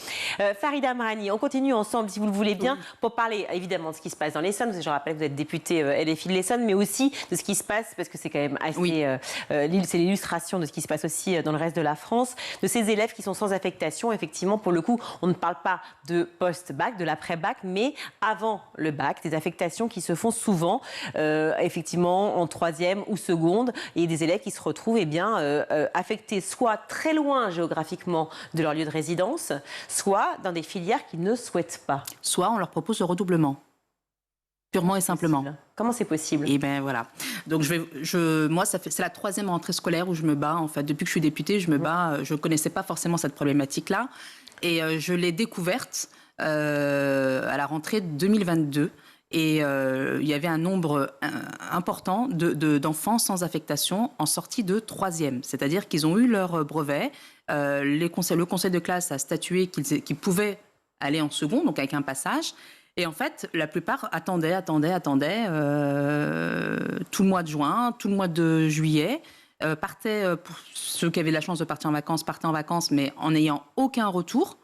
Farida Amrani, on continue ensemble si vous le voulez bien pour parler évidemment de ce qui se passe dans l'Essonne. Je rappelle que vous êtes député LFI de l'Essonne, mais aussi de ce qui se passe, parce que c'est quand même assez... c'est l'illustration de ce qui se passe aussi dans le reste de la France, de ces élèves qui sont sans affectation. Effectivement, pour le coup, on ne parle pas de post-bac, de l'après-bac, mais avant le bac, des affectations qui se font souvent, effectivement, en troisième ou seconde, et des élèves qui se retrouvent affectés soit très loin géographiquement de leur lieu de résidence, soit dans des filières qu'ils ne souhaitent pas. Soit on leur propose le redoublement, purement et simplement. Comment c'est possible? Et bien voilà. Donc moi, c'est la troisième rentrée scolaire où je me bats. En fait, depuis que je suis députée, je me bats. Je ne connaissais pas forcément cette problématique-là, et je l'ai découverte à la rentrée 2022. Et il y avait un nombre important d'enfants sans affectation en sortie de troisième. C'est-à-dire qu'ils ont eu leur brevet. Le conseil de classe a statué qu'ils pouvaient aller en seconde, donc avec un passage. Et en fait, la plupart attendaient tout le mois de juin, tout le mois de juillet. Partaient, pour ceux qui avaient la chance de partir en vacances, partaient en vacances, mais en n'ayant aucun retour,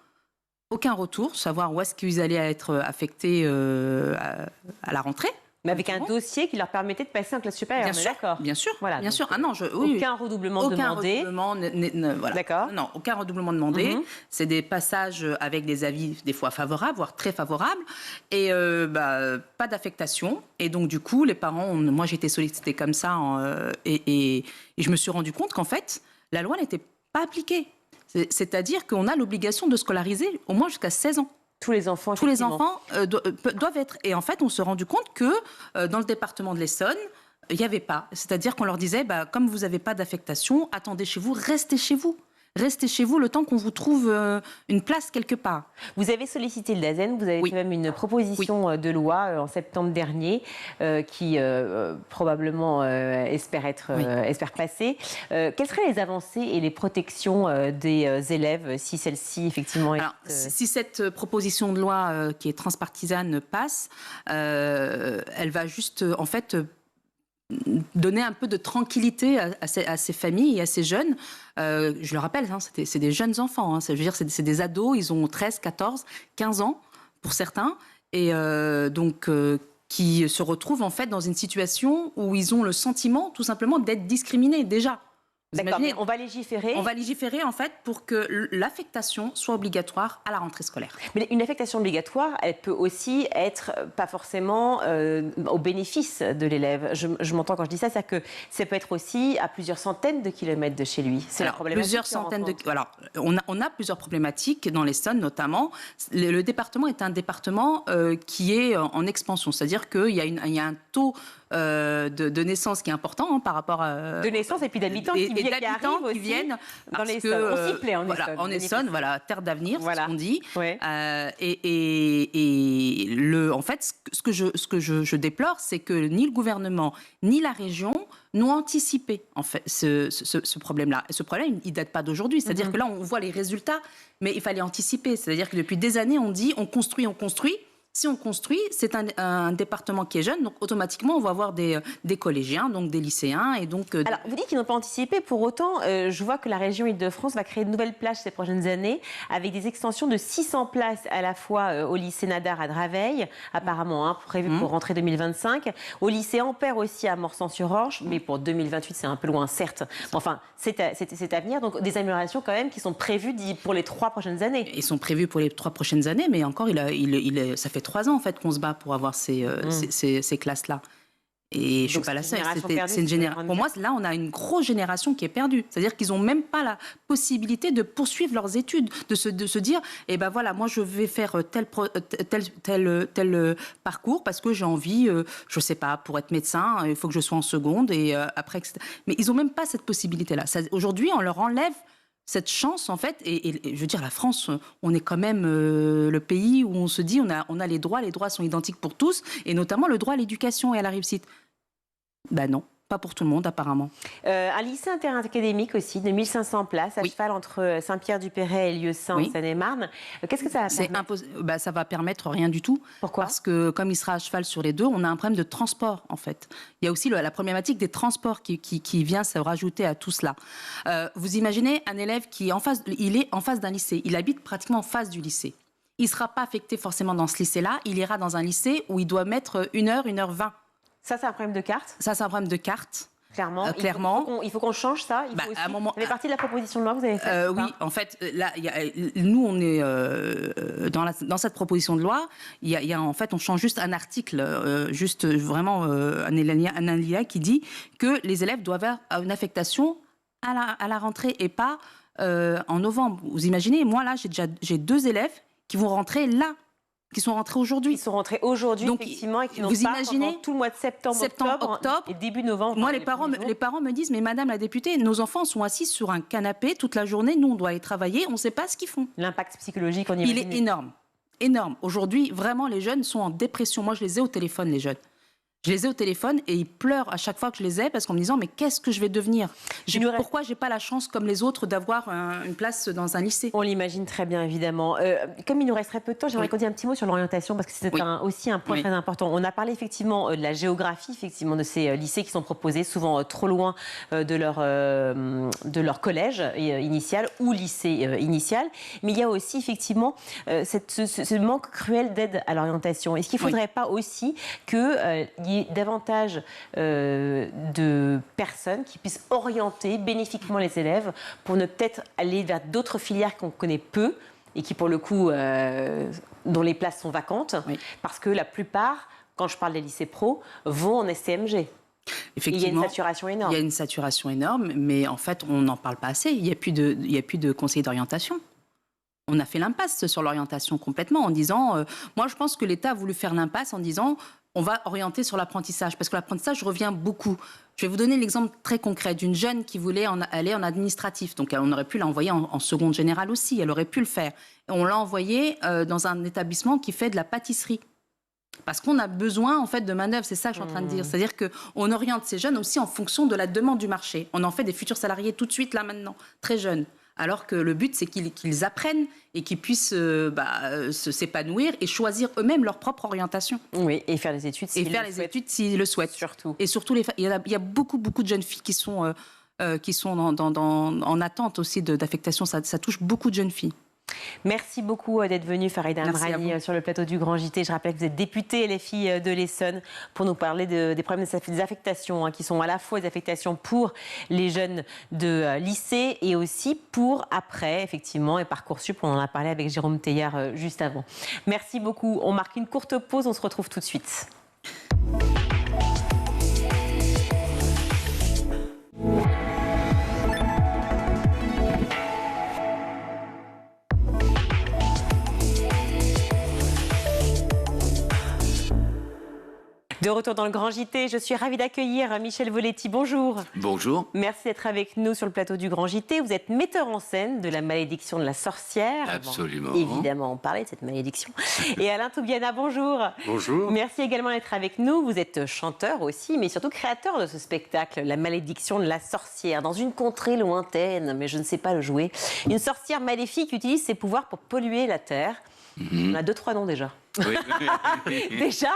savoir où est-ce qu'ils allaient être affectés à la rentrée. Mais avec un dossier qui leur permettait de passer en classe supérieure, d'accord. Bien sûr, voilà, bien sûr. Ah non, aucun redoublement demandé. Voilà. D'accord. Non, aucun redoublement demandé. C'est des passages avec des avis des fois favorables, voire très favorables, et pas d'affectation. Et donc du coup, les parents, moi j'ai été sollicitée comme ça, et je me suis rendu compte qu'en fait, la loi n'était pas appliquée. C'est-à-dire qu'on a l'obligation de scolariser au moins jusqu'à 16 ans. Tous les enfants doivent être. Et en fait, on s'est rendu compte que dans le département de l'Essonne, il n'y avait pas. C'est-à-dire qu'on leur disait, comme vous n'avez pas d'affectation, attendez chez vous, restez chez vous. Restez chez vous le temps qu'on vous trouve une place quelque part. Vous avez sollicité le DAZEN, vous avez fait même une proposition de loi en septembre dernier qui probablement espère passer. Quelles seraient les avancées et les protections des élèves si celle-ci effectivement est... Si cette proposition de loi qui est transpartisane passe, elle va juste en fait donner un peu de tranquillité à ces familles et à ces jeunes. Je le rappelle, c'est des jeunes enfants. Je veux dire, c'est des ados, ils ont 13, 14, 15 ans pour certains. Et qui se retrouvent en fait dans une situation où ils ont le sentiment tout simplement d'être discriminés déjà. D'accord, mais on va légiférer. On va légiférer en fait pour que l'affectation soit obligatoire à la rentrée scolaire. Mais une affectation obligatoire, elle peut aussi être pas forcément au bénéfice de l'élève. Je m'entends quand je dis ça, c'est-à-dire que ça peut être aussi à plusieurs centaines de kilomètres de chez lui. C'est la problématique. Plusieurs centaines de. Alors, on a plusieurs problématiques dans l'Essonne notamment. Le département est un département qui est en expansion, c'est-à-dire qu'il y a un taux de naissance qui est important par rapport à... De naissance et puis d'habitants qui d'habitants qui viennent dans l'Essonne. On s'y plaît en Essonne. Voilà, en Essonne, voilà, terre d'avenir, voilà. c'est ce qu'on dit. Ouais. En fait, ce que je déplore, c'est que ni le gouvernement ni la région n'ont anticipé en fait ce problème-là. Ce problème, il date pas d'aujourd'hui. C'est-à-dire que là, on voit les résultats, mais il fallait anticiper. C'est-à-dire que depuis des années, on dit on construit. Si on construit, c'est un département qui est jeune, donc automatiquement, on va avoir des collégiens, donc des lycéens. Et donc, Alors, vous dites qu'ils n'ont pas anticipé. Pour autant, je vois que la région Île-de-France va créer de nouvelles places ces prochaines années, avec des extensions de 600 places à la fois au lycée Nadar à Draveil, apparemment, prévu pour rentrée 2025, au lycée Ampère aussi à Morsan-sur-Orge, mais pour 2028, c'est un peu loin, certes. Enfin, c'est à venir. Donc, des améliorations quand même qui sont prévues pour les 3 prochaines années. Ils sont prévus pour les 3 prochaines années, mais encore, ça fait 3 ans en fait qu'on se bat pour avoir ces classes-là. Et je ne suis pas la seule. C'est une génération. Pour moi, là, on a une grosse génération qui est perdue. C'est-à-dire qu'ils n'ont même pas la possibilité de poursuivre leurs études, de se dire, eh ben voilà, moi je vais faire tel parcours parce que j'ai envie, je ne sais pas, pour être médecin, il faut que je sois en seconde et après, etc. Mais ils n'ont même pas cette possibilité-là. Aujourd'hui, on leur enlève cette chance, en fait, et je veux dire, la France, on est quand même le pays où on se dit on a les droits sont identiques pour tous, et notamment le droit à l'éducation et à la réussite. Ben non, pas pour tout le monde, apparemment. Un lycée interacadémique aussi, de 1500 places, à cheval entre Saint-Pierre-du-Perret et Lieusaint, en Seine-et-Marne. Qu'est-ce que ça va permettre ? Ça va permettre rien du tout. Pourquoi ? Parce que, comme il sera à cheval sur les deux, on a un problème de transport, en fait. Il y a aussi la problématique des transports qui vient se rajouter à tout cela. Vous imaginez un élève qui est en face d'un lycée. Il habite pratiquement en face du lycée. Il ne sera pas affecté forcément dans ce lycée-là. Il ira dans un lycée où il doit mettre 1h20. Ça, c'est un problème de carte ? Ça, c'est un problème de carte. Clairement. Clairement. Il faut qu'on change ça. À un moment, ça fait partie de la proposition de loi que vous avez faite. Oui, en fait, là, nous, on est dans cette proposition de loi. En fait, on change juste un article, un alinéa qui dit que les élèves doivent avoir une affectation à la rentrée et pas en novembre. Vous imaginez, moi là, j'ai 2 élèves qui vont rentrer là. Qui sont rentrés aujourd'hui. Ils sont rentrés aujourd'hui, effectivement, et qui n'ont pas pendant tout le mois de septembre, octobre et début novembre. Moi, les parents me disent, mais Madame la députée, nos enfants sont assis sur un canapé toute la journée, nous, on doit aller travailler, on ne sait pas ce qu'ils font. L'impact psychologique, on imagine. Il est énorme. Énorme. Aujourd'hui, vraiment, les jeunes sont en dépression. Moi, je les ai au téléphone, les jeunes. Je les ai au téléphone et ils pleurent à chaque fois que je les ai parce qu'en me disant mais qu'est-ce que je vais devenir ? Pourquoi j'ai pas la chance comme les autres d'avoir une place dans un lycée ? On l'imagine très bien évidemment. Comme il nous resterait peu de temps, j'aimerais qu'on dise un petit mot sur l'orientation parce que c'est aussi un point très important. On a parlé effectivement de la géographie effectivement de ces lycées qui sont proposés souvent trop loin de leur collège initial ou lycée initial, mais il y a aussi effectivement ce manque cruel d'aide à l'orientation. Est-ce qu'il ne faudrait pas aussi qu'il y ait davantage de personnes qui puissent orienter bénéfiquement les élèves pour ne peut-être aller vers d'autres filières qu'on connaît peu et qui, pour le coup, dont les places sont vacantes, parce que la plupart, quand je parle des lycées pro, vont en STMG. Effectivement, il y a une saturation énorme. Il y a une saturation énorme, mais en fait, on n'en parle pas assez. Il n'y a plus de conseillers d'orientation. On a fait l'impasse sur l'orientation complètement en disant... moi, je pense que l'État a voulu faire l'impasse en disant... on va orienter sur l'apprentissage, parce que l'apprentissage revient beaucoup. Je vais vous donner l'exemple très concret d'une jeune qui voulait aller en administratif. Donc, on aurait pu l'envoyer en seconde générale aussi, elle aurait pu le faire. Et on l'a envoyée dans un établissement qui fait de la pâtisserie. Parce qu'on a besoin, en fait, de main-d'œuvre, c'est ça que je suis en train de dire. C'est-à-dire qu'on oriente ces jeunes aussi en fonction de la demande du marché. On en fait des futurs salariés tout de suite, là, maintenant, très jeunes. Alors que le but, c'est qu'ils apprennent et qu'ils puissent s'épanouir et choisir eux-mêmes leur propre orientation. Oui, et faire les études s'ils le souhaitent. Surtout. Et surtout, il y a beaucoup de jeunes filles qui sont en attente aussi d'affectation. Ça touche beaucoup de jeunes filles. Merci beaucoup d'être venue, Farida Amrani, sur le plateau du Grand JT. Je rappelle que vous êtes députée LFI de l'Essonne pour nous parler des problèmes des affectations, qui sont à la fois des affectations pour les jeunes de lycée et aussi pour après, effectivement, et Parcoursup. On en a parlé avec Jérôme Teilhard juste avant. Merci beaucoup. On marque une courte pause. On se retrouve tout de suite. De retour dans le Grand JT, je suis ravie d'accueillir Michel Voletti. Bonjour. Bonjour. Merci d'être avec nous sur le plateau du Grand JT. Vous êtes metteur en scène de La Malédiction de la sorcière. Absolument. Évidemment, on parlait de cette malédiction. Et Alain Toubiana, bonjour. Bonjour. Merci également d'être avec nous. Vous êtes chanteur aussi, mais surtout créateur de ce spectacle, La Malédiction de la sorcière. Dans une contrée lointaine, mais je ne sais pas le jouer, une sorcière maléfique utilise ses pouvoirs pour polluer la terre. On a 2-3 noms déjà. Oui. Déjà,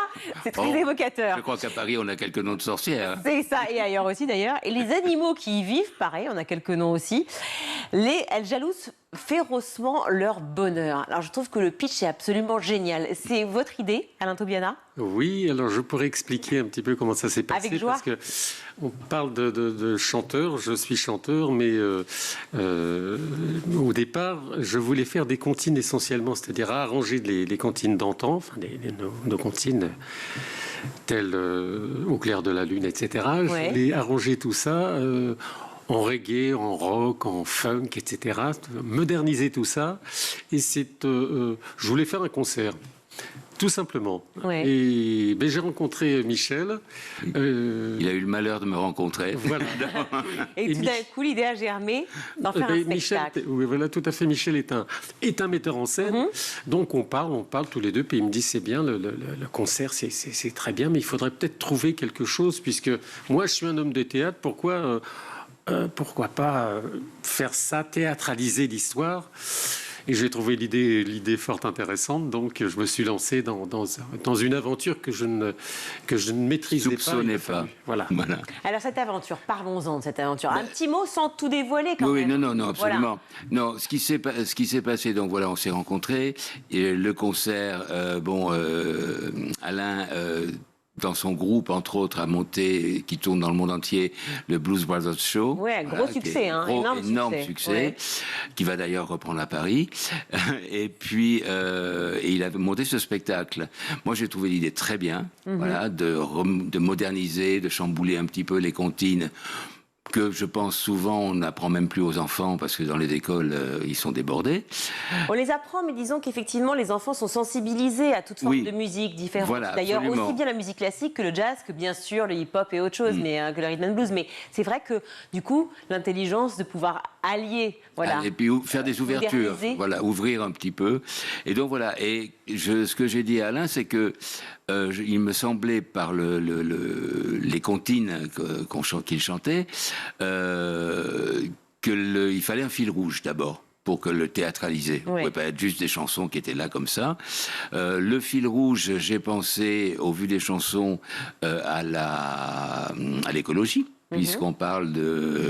c'est très évocateur. Je crois qu'à Paris, on a quelques noms de sorcières. C'est ça, et ailleurs aussi d'ailleurs. Et les animaux qui y vivent, pareil, on a quelques noms aussi. Elles jalousent férocement leur bonheur. Alors je trouve que le pitch est absolument génial. C'est votre idée, Alain Toubiana ? Oui, alors je pourrais expliquer un petit peu comment ça s'est passé. Avec joie. Parce que on parle de chanteur, je suis chanteur, mais au départ, je voulais faire des comptines essentiellement, c'est-à-dire arranger les comptines d'antan, enfin nos comptines telles Au clair de la lune, etc. Ouais. Je voulais arranger tout ça en reggae, en rock, en funk, etc. Moderniser tout ça. Et je voulais faire un concert. Tout simplement. Ouais. Et j'ai rencontré Michel. Il a eu le malheur de me rencontrer. Voilà. Et tout d'un coup, l'idée a germé d'en faire un spectacle. Oui, voilà, tout à fait. Michel est un metteur en scène. Donc on parle tous les deux. Puis il me dit c'est bien, le concert, c'est très bien, mais il faudrait peut-être trouver quelque chose, puisque moi je suis un homme de théâtre. Pourquoi pas faire ça, théâtraliser l'histoire? Et j'ai trouvé l'idée fort intéressante, donc je me suis lancé dans une aventure que je ne maîtrisais pas. Voilà. Alors cette aventure, parlons-en de cette aventure. Un petit mot sans tout dévoiler quand même. Oui, non, absolument. Voilà. Non, ce qui s'est passé, donc voilà, on s'est rencontrés. Et le concert, Alain... dans son groupe, entre autres, a monté, qui tourne dans le monde entier, le Blues Brothers Show. Oui, gros succès, énorme succès, qui va d'ailleurs reprendre à Paris. Et puis, et il a monté ce spectacle. Moi, j'ai trouvé l'idée très bien, voilà, de moderniser, de chambouler un petit peu les comptines, que je pense souvent on n'apprend même plus aux enfants parce que dans les écoles ils sont débordés. On les apprend, mais disons qu'effectivement les enfants sont sensibilisés à toute forme de musique différente. Voilà, d'ailleurs aussi bien la musique classique que le jazz, que bien sûr le hip-hop et autre chose, mais que le rhythm and blues. Mais c'est vrai que du coup l'intelligence de pouvoir allier, voilà, et puis faire des ouvertures, voilà, ouvrir un petit peu. Et donc voilà. Et ce que j'ai dit à Alain, c'est que il me semblait par les comptines qu'il chantait qu'il fallait un fil rouge d'abord pour que le théâtraliser. On ne pouvait pas être juste des chansons qui étaient là comme ça. Le fil rouge, j'ai pensé, au vu des chansons, à l'écologie. Puisqu'on parle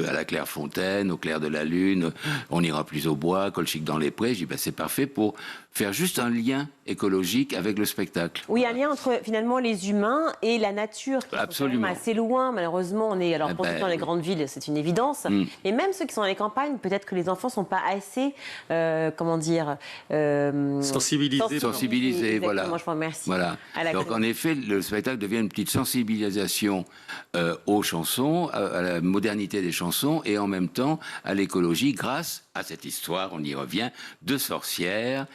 à la Clairefontaine, au clair de la lune, on n'ira plus au bois, colchique dans les prés. Je dis, c'est parfait pour faire juste un lien écologique avec le spectacle. Oui, un lien entre finalement les humains et la nature, qui absolument sont assez loin. Malheureusement, on est dans les grandes villes, c'est une évidence. Et même ceux qui sont dans les campagnes, peut-être que les enfants ne sont pas assez, sensibilisés, voilà. Moi, je vous remercie. Voilà. Donc en effet, le spectacle devient une petite sensibilisation aux chansons, à la modernité des chansons et en même temps à l'écologie grâce à cette histoire, on y revient, de sorcières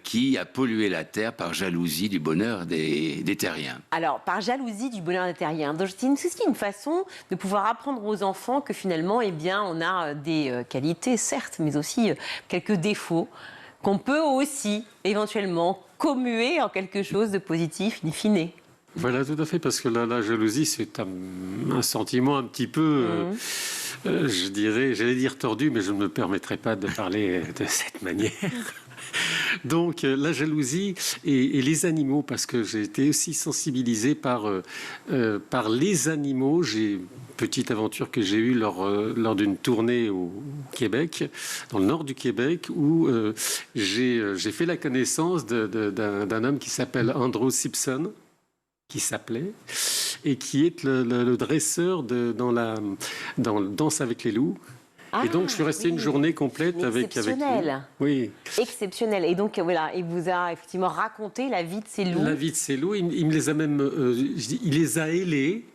qui a pollué la terre par jalousie du bonheur des terriens. Alors, par jalousie du bonheur des terriens. Donc, c'est aussi une façon de pouvoir apprendre aux enfants que finalement, eh bien, on a des qualités, certes, mais aussi quelques défauts qu'on peut aussi éventuellement commuer en quelque chose de positif, in fine. Voilà, tout à fait, parce que la jalousie, c'est un sentiment un petit peu, j'allais dire tordu, mais je ne me permettrai pas de parler de cette manière. Donc, la jalousie et les animaux, parce que j'ai été aussi sensibilisé par les animaux. J'ai une petite aventure que j'ai eue lors d'une tournée au Québec, dans le nord du Québec, où j'ai fait la connaissance d'un homme qui s'appelle Andrew Simpson, et qui est le dresseur dans Danse avec les loups. Et donc, je suis resté une journée complète avec lui. Oui. Exceptionnel. Et donc, voilà, il vous a effectivement raconté la vie de ces loups. La vie de ces loups, il me les a même... il les a ailés.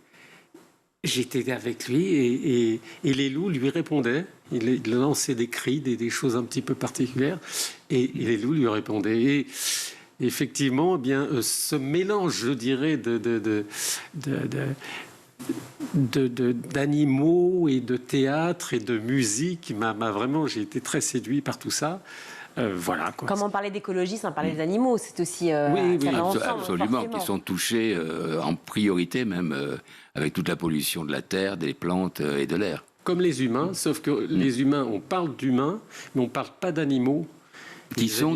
J'étais avec lui et les loups lui répondaient. Il lançait des cris, des choses un petit peu particulières. Et les loups lui répondaient. effectivement, ce mélange, je dirais, d'animaux et de théâtre et de musique vraiment, j'ai été très séduit par tout ça. Voilà, quoi. Comme on parlait d'écologie sans parler des animaux, c'est aussi oui, absolument, forcément. qui sont touchés en priorité même avec toute la pollution de la terre, des plantes et de l'air. Comme les humains, sauf que les humains, on parle d'humains, mais on ne parle pas d'animaux. Qui sont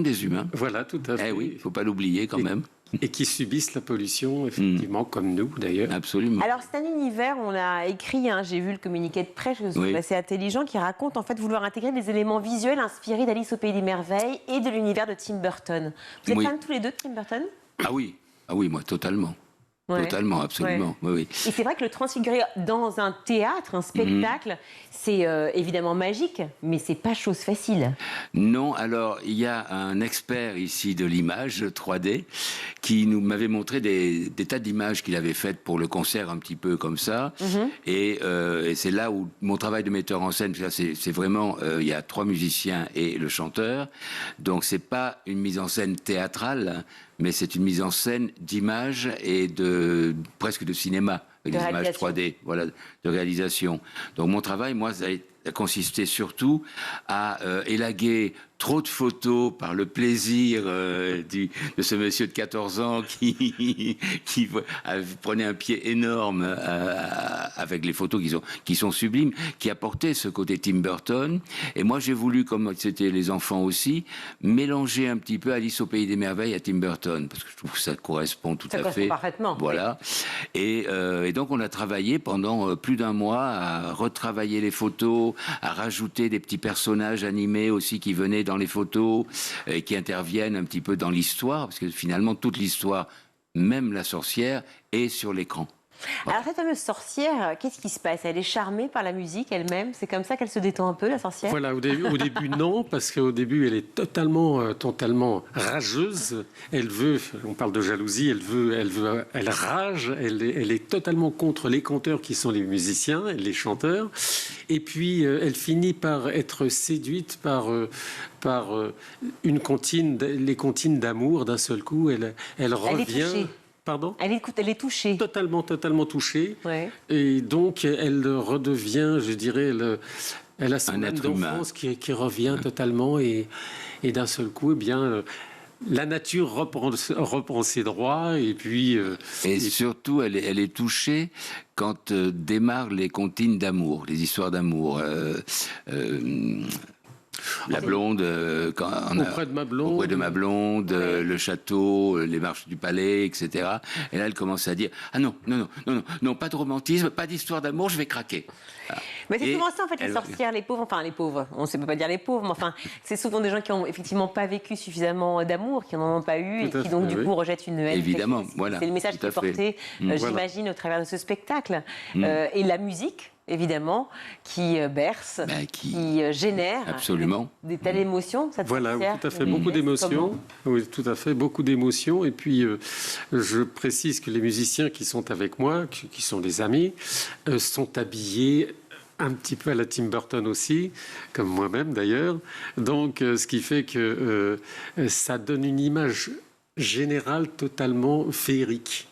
des humains. Voilà, tout à fait. Eh oui, il ne faut pas l'oublier quand même. Et qui subissent la pollution, effectivement, comme nous d'ailleurs. Absolument. Alors c'est un univers, on a écrit, j'ai vu le communiqué de presse, je trouve assez intelligent, qui raconte en fait vouloir intégrer des éléments visuels inspirés d'Alice au Pays des Merveilles et de l'univers de Tim Burton. Vous êtes fans tous les deux de Tim Burton? Ah oui, moi totalement. Totalement, absolument. Oui. Et c'est vrai que le transfigurer dans un théâtre, un spectacle, c'est évidemment magique, mais c'est pas chose facile. Non, alors il y a un expert ici de l'image 3D qui m'avait montré des tas d'images qu'il avait faites pour le concert un petit peu comme ça. Et c'est là où mon travail de metteur en scène, c'est vraiment, il y a 3 musiciens et le chanteur. Donc c'est pas une mise en scène théâtrale, mais c'est une mise en scène d'images et presque de cinéma, avec des images 3D, voilà, de réalisation. Donc mon travail, moi, ça a consisté surtout à élaguer trop de photos par le plaisir de ce monsieur de 14 ans qui prenait un pied énorme avec les photos qui sont sublimes, qui apportaient ce côté Tim Burton. Et moi, j'ai voulu, comme c'était les enfants aussi, mélanger un petit peu Alice au Pays des Merveilles à Tim Burton, parce que je trouve que ça correspond tout à fait. Parfaitement. Voilà. Et donc, on a travaillé pendant plus d'1 mois à retravailler les photos, à rajouter des petits personnages animés aussi qui venaient dans les photos et qui interviennent un petit peu dans l'histoire, parce que finalement, toute l'histoire, même la sorcière, est sur l'écran. Alors cette fameuse sorcière, qu'est-ce qui se passe? Elle est charmée par la musique elle-même? C'est comme ça qu'elle se détend un peu, la sorcière? Voilà, au début non, parce qu'au début elle est totalement rageuse. Elle veut, on parle de jalousie, elle rage, elle est totalement contre les conteurs qui sont les musiciens, les chanteurs. Et puis elle finit par être séduite par les comptines d'amour d'un seul coup. Elle revient. Pardon ? Elle est touchée. Totalement touchée. Ouais. Et donc, elle redevient, je dirais, elle a son âme d'enfance qui revient totalement. Et d'un seul coup, eh bien, la nature reprend ses droits. Et puis... et surtout, elle est touchée quand démarrent les comptines d'amour, les histoires d'amour. La blonde, auprès de ma blonde, le château, les marches du palais, etc. Et là, elle commence à dire non, pas de romantisme, pas d'histoire d'amour, je vais craquer. Voilà. Mais c'est souvent ça en fait, les sorcières, les pauvres, on ne peut pas dire les pauvres, mais enfin, c'est souvent des gens qui n'ont effectivement pas vécu suffisamment d'amour, qui n'en ont pas eu, et qui donc du coup rejettent une haine. Évidemment, voilà. C'est le message qui est porté, j'imagine, au travers de ce spectacle. Et la musique, évidemment, qui berce, qui génère absolument des telles émotions. Voilà, tout à fait, beaucoup d'émotions. Oui, tout à fait, beaucoup d'émotions. Et puis, je précise que les musiciens qui sont avec moi, qui sont des amis, sont habillés un petit peu à la Tim Burton aussi, comme moi-même d'ailleurs. Donc, ce qui fait que ça donne une image générale totalement féerique.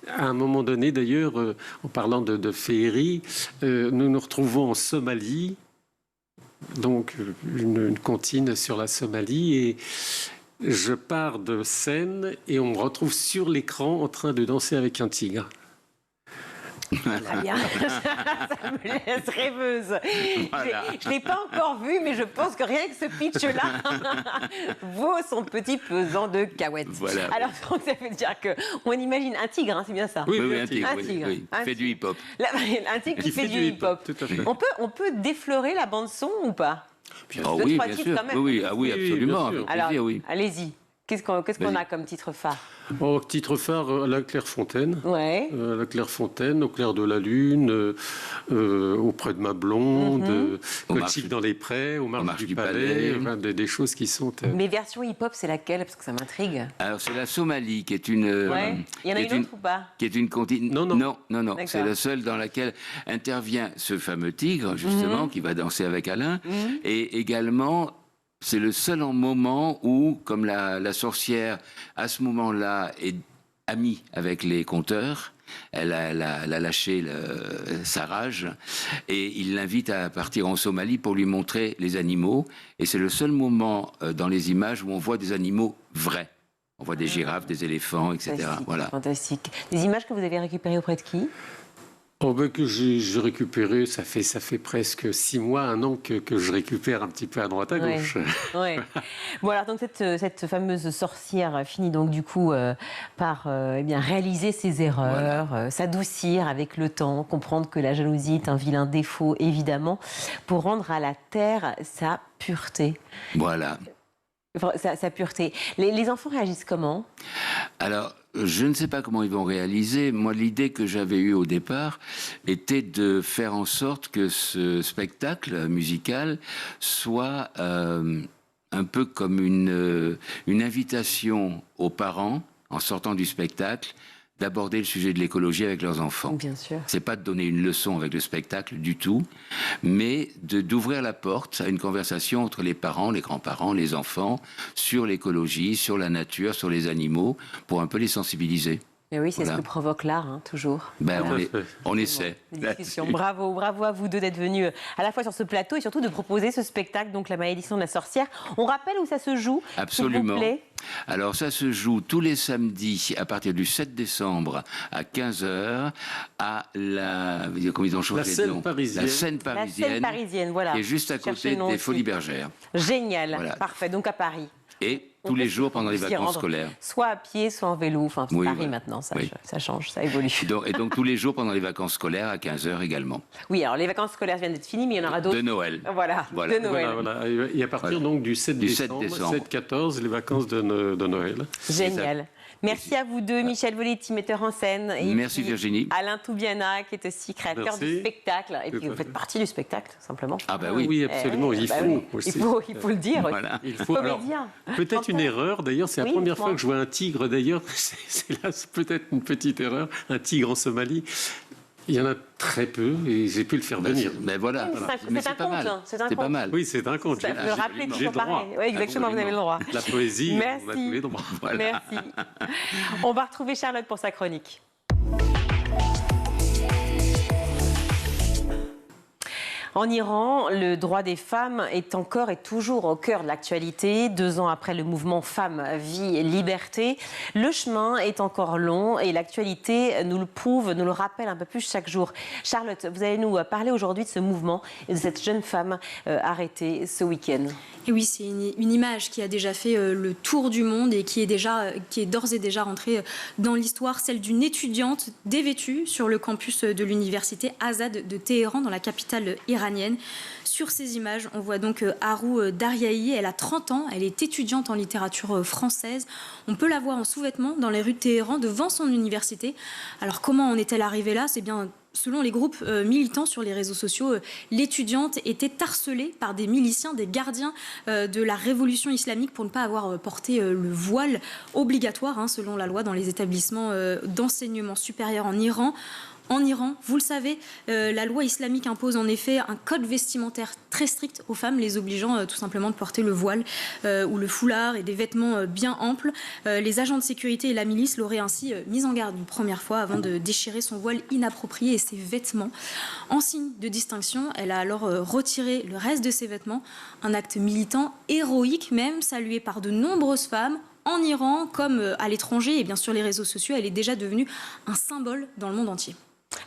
À un moment donné, d'ailleurs, en parlant de féerie, nous nous retrouvons en Somalie, donc une comptine sur la Somalie, et je pars de scène et on me retrouve sur l'écran en train de danser avec un tigre. Très bien. Ça me laisse rêveuse. Voilà. Je ne l'ai pas encore vu, mais je pense que rien que ce pitch-là vaut son petit pesant de cacahuètes. Voilà. Alors, donc, ça veut dire qu'on imagine un tigre, c'est bien ça? Oui, un tigre. Oui. Fait du hip-hop. Un tigre qui fait du hip-hop. Tout à fait. On peut déflorer la bande-son ou pas? Oui, bien sûr. Oui, absolument. Alors, allez-y. Qu'est-ce qu'on a comme titre phare? Titre phare, la Clairefontaine. Ouais. La Clairefontaine, au clair de la lune, auprès de ma blonde, Colchique dans les prés, au marche du palais. Enfin, des choses qui sont... Mais version hip-hop, c'est laquelle? Parce que ça m'intrigue. Alors, c'est la Somalie, qui est une... Il y en a une autre ou pas? Qui est une contine... Non. C'est la seule dans laquelle intervient ce fameux tigre, justement, qui va danser avec Alain. Et également... C'est le seul moment où, comme la sorcière, à ce moment-là, est amie avec les conteurs, elle a lâché sa rage et il l'invite à partir en Somalie pour lui montrer les animaux. Et c'est le seul moment dans les images où on voit des animaux vrais. On voit des girafes, des éléphants, etc. Fantastique, voilà. Fantastique. Des images que vous avez récupérées auprès de qui ? Que j'ai récupéré, ça fait presque 6 mois, 1 an que je récupère un petit peu à droite à gauche. Ouais. Bon, alors donc cette fameuse sorcière finit donc du coup par réaliser ses erreurs, s'adoucir avec le temps, comprendre que la jalousie est un vilain défaut évidemment, pour rendre à la terre sa pureté. Voilà. Sa pureté. Les enfants réagissent comment ? Alors, je ne sais pas comment ils vont réaliser. Moi, l'idée que j'avais eue au départ était de faire en sorte que ce spectacle musical soit un peu comme une invitation aux parents, en sortant du spectacle, d'aborder le sujet de l'écologie avec leurs enfants. Bien sûr. C'est pas de donner une leçon avec le spectacle du tout, mais d'ouvrir la porte à une conversation entre les parents, les grands-parents, les enfants, sur l'écologie, sur la nature, sur les animaux, pour un peu les sensibiliser. Et oui, c'est ce que provoque l'art, toujours. On essaie. Bravo à vous deux d'être venus à la fois sur ce plateau et surtout de proposer ce spectacle, donc La Malédiction de la sorcière. On rappelle où ça se joue ? Absolument. S'il vous plaît. Alors ça se joue tous les samedis à partir du 7 décembre à 15h à comment ils ont changé de nom ? La scène parisienne, voilà. Qui est juste à côté des Folies Bergères. Génial, voilà. Parfait, donc à Paris. Et tous les jours pendant les vacances scolaires. Soit à pied, soit en vélo. Enfin, c'est Paris maintenant, ça change, ça évolue. Et donc tous les jours pendant les vacances scolaires à 15h également. Oui, alors les vacances scolaires viennent d'être finies, mais il y en aura d'autres. De Noël. Voilà. De Noël. Voilà. Et à partir donc du 7 décembre, 7-14, les vacances de Noël. Génial. Merci à vous deux, Michel Voletti, metteur en scène. Et merci Virginie. Alain Toubiana, qui est aussi créateur du spectacle. Et puis vous faites partie du spectacle, simplement. Ah bah oui. Oui, absolument, il faut le dire. Voilà. Il faut. Alors, peut-être une erreur, d'ailleurs, c'est la première fois que je vois un tigre, d'ailleurs, c'est peut-être une petite erreur, un tigre en Somalie. Il y en a très peu et j'ai pu le faire venir. Mais voilà. Mais c'est pas mal. C'est pas mal. Oui, c'est un conte. Ça peut le rappeler toujours pareil. Oui, exactement, vous avez le droit. La poésie, on a tous les droits. Voilà. Merci. On va retrouver Charlotte pour sa chronique. En Iran, le droit des femmes est encore et toujours au cœur de l'actualité. 2 ans après le mouvement Femmes, Vie, Liberté, le chemin est encore long et l'actualité nous le prouve, nous le rappelle un peu plus chaque jour. Charlotte, vous allez nous parler aujourd'hui de ce mouvement et de cette jeune femme arrêtée ce week-end. Et oui, c'est une image qui a déjà fait le tour du monde et qui est d'ores et déjà rentrée dans l'histoire, celle d'une étudiante dévêtue sur le campus de l'université Azad de Téhéran, dans la capitale iranienne. Sur ces images, on voit donc Arou Daryaei, elle a 30 ans, elle est étudiante en littérature française. On peut la voir en sous-vêtements dans les rues de Téhéran devant son université. Alors comment en est-elle arrivée là ? C'est bien, selon les groupes militants sur les réseaux sociaux, l'étudiante était harcelée par des miliciens, des gardiens de la révolution islamique pour ne pas avoir porté le voile obligatoire, selon la loi, dans les établissements d'enseignement supérieur en Iran. En Iran, vous le savez, la loi islamique impose en effet un code vestimentaire très strict aux femmes, les obligeant tout simplement de porter le voile ou le foulard et des vêtements bien amples. Les agents de sécurité et la milice l'auraient ainsi mise en garde une première fois avant de déchirer son voile inapproprié et ses vêtements. En signe de distinction, elle a alors retiré le reste de ses vêtements, un acte militant héroïque même, salué par de nombreuses femmes. En Iran, comme à l'étranger et bien sur les réseaux sociaux, elle est déjà devenue un symbole dans le monde entier.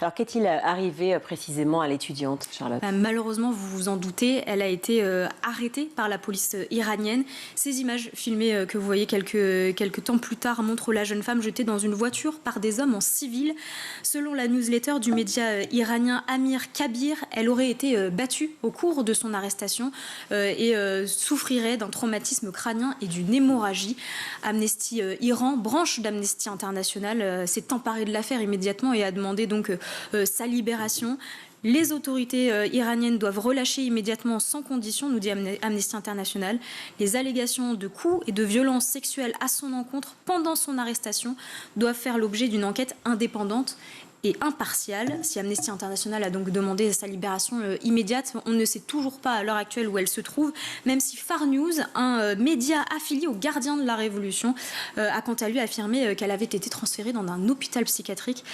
Alors, qu'est-il arrivé précisément à l'étudiante, Charlotte ? Malheureusement, vous vous en doutez, elle a été arrêtée par la police iranienne. Ces images filmées que vous voyez quelques temps plus tard montrent la jeune femme jetée dans une voiture par des hommes en civil. Selon la newsletter du média iranien Amir Kabir, elle aurait été battue au cours de son arrestation et souffrirait d'un traumatisme crânien et d'une hémorragie. Amnesty Iran, branche d'Amnesty International, s'est emparée de l'affaire immédiatement et a demandé donc sa libération. Les autorités iraniennes doivent relâcher immédiatement sans condition, nous dit Amnesty International. Les allégations de coups et de violences sexuelles à son encontre pendant son arrestation doivent faire l'objet d'une enquête indépendante et impartiale. Si Amnesty International a donc demandé sa libération immédiate, on ne sait toujours pas à l'heure actuelle où elle se trouve, même si Far News, un média affilié aux gardiens de la Révolution, a quant à lui affirmé qu'elle avait été transférée dans un hôpital psychiatrique.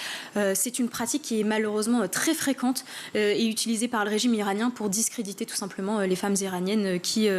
C'est une pratique qui est malheureusement très fréquente et utilisée par le régime iranien pour discréditer tout simplement les femmes iraniennes qui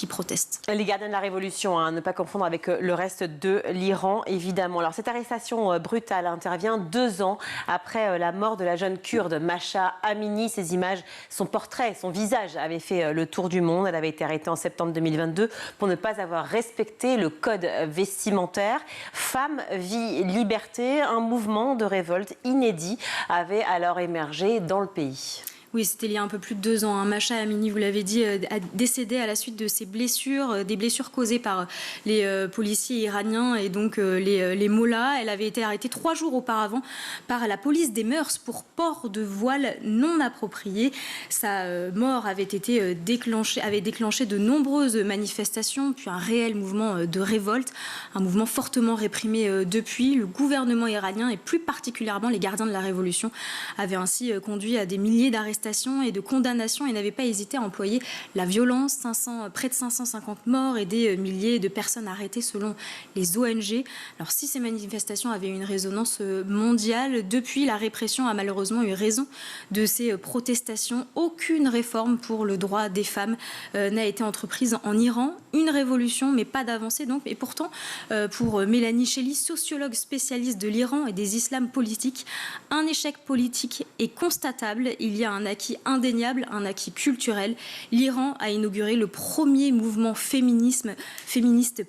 protestent. Les gardiens de la Révolution, à ne pas confondre avec le reste de l'Iran, évidemment. Alors cette arrestation brutale intervient 2 ans après la mort de la jeune kurde Masha Amini. Ces images, son portrait, son visage avait fait le tour du monde. Elle avait été arrêtée en septembre 2022 pour ne pas avoir respecté le code vestimentaire. Femme, vie, liberté, un mouvement de révolte inédit avait alors émergé dans le pays. Oui, c'était il y a un peu plus de 2 ans. Masha Amini, vous l'avez dit, a décédé à la suite de ses blessures, des blessures causées par les policiers iraniens et donc les mollahs. Elle avait été arrêtée 3 jours auparavant par la police des mœurs pour port de voile non approprié. Sa mort avait déclenché de nombreuses manifestations, puis un réel mouvement de révolte, un mouvement fortement réprimé depuis. Le gouvernement iranien et plus particulièrement les gardiens de la Révolution avaient ainsi conduit à des milliers d'arrestations et de condamnations et n'avait pas hésité à employer la violence. Près de 550 morts et des milliers de personnes arrêtées selon les ONG. Alors si ces manifestations avaient une résonance mondiale, depuis la répression a malheureusement eu raison de ces protestations. Aucune réforme pour le droit des femmes n'a été entreprise en Iran. Une révolution mais pas d'avancée donc. Et pourtant, pour Mélanie Chelly, sociologue spécialiste de l'Iran et des islams politiques, un échec politique est constatable. Il y a un acquis indéniable, un acquis culturel. L'Iran a inauguré le premier mouvement féministe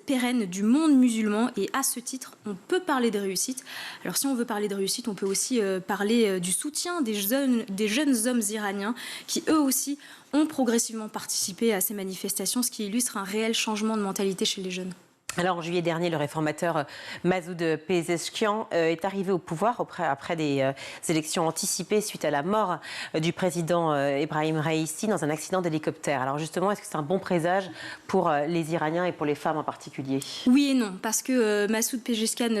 pérenne du monde musulman et à ce titre, on peut parler de réussite. Alors si on veut parler de réussite, on peut aussi parler du soutien des jeunes hommes iraniens qui eux aussi ont progressivement participé à ces manifestations, ce qui illustre un réel changement de mentalité chez les jeunes. Alors, en juillet dernier, le réformateur Masoud Pezeshkian est arrivé au pouvoir après des élections anticipées suite à la mort du président Ebrahim Raïssi dans un accident d'hélicoptère. Alors justement, est-ce que c'est un bon présage pour les Iraniens et pour les femmes en particulier? Oui et non, parce que Masoud Pezeshkian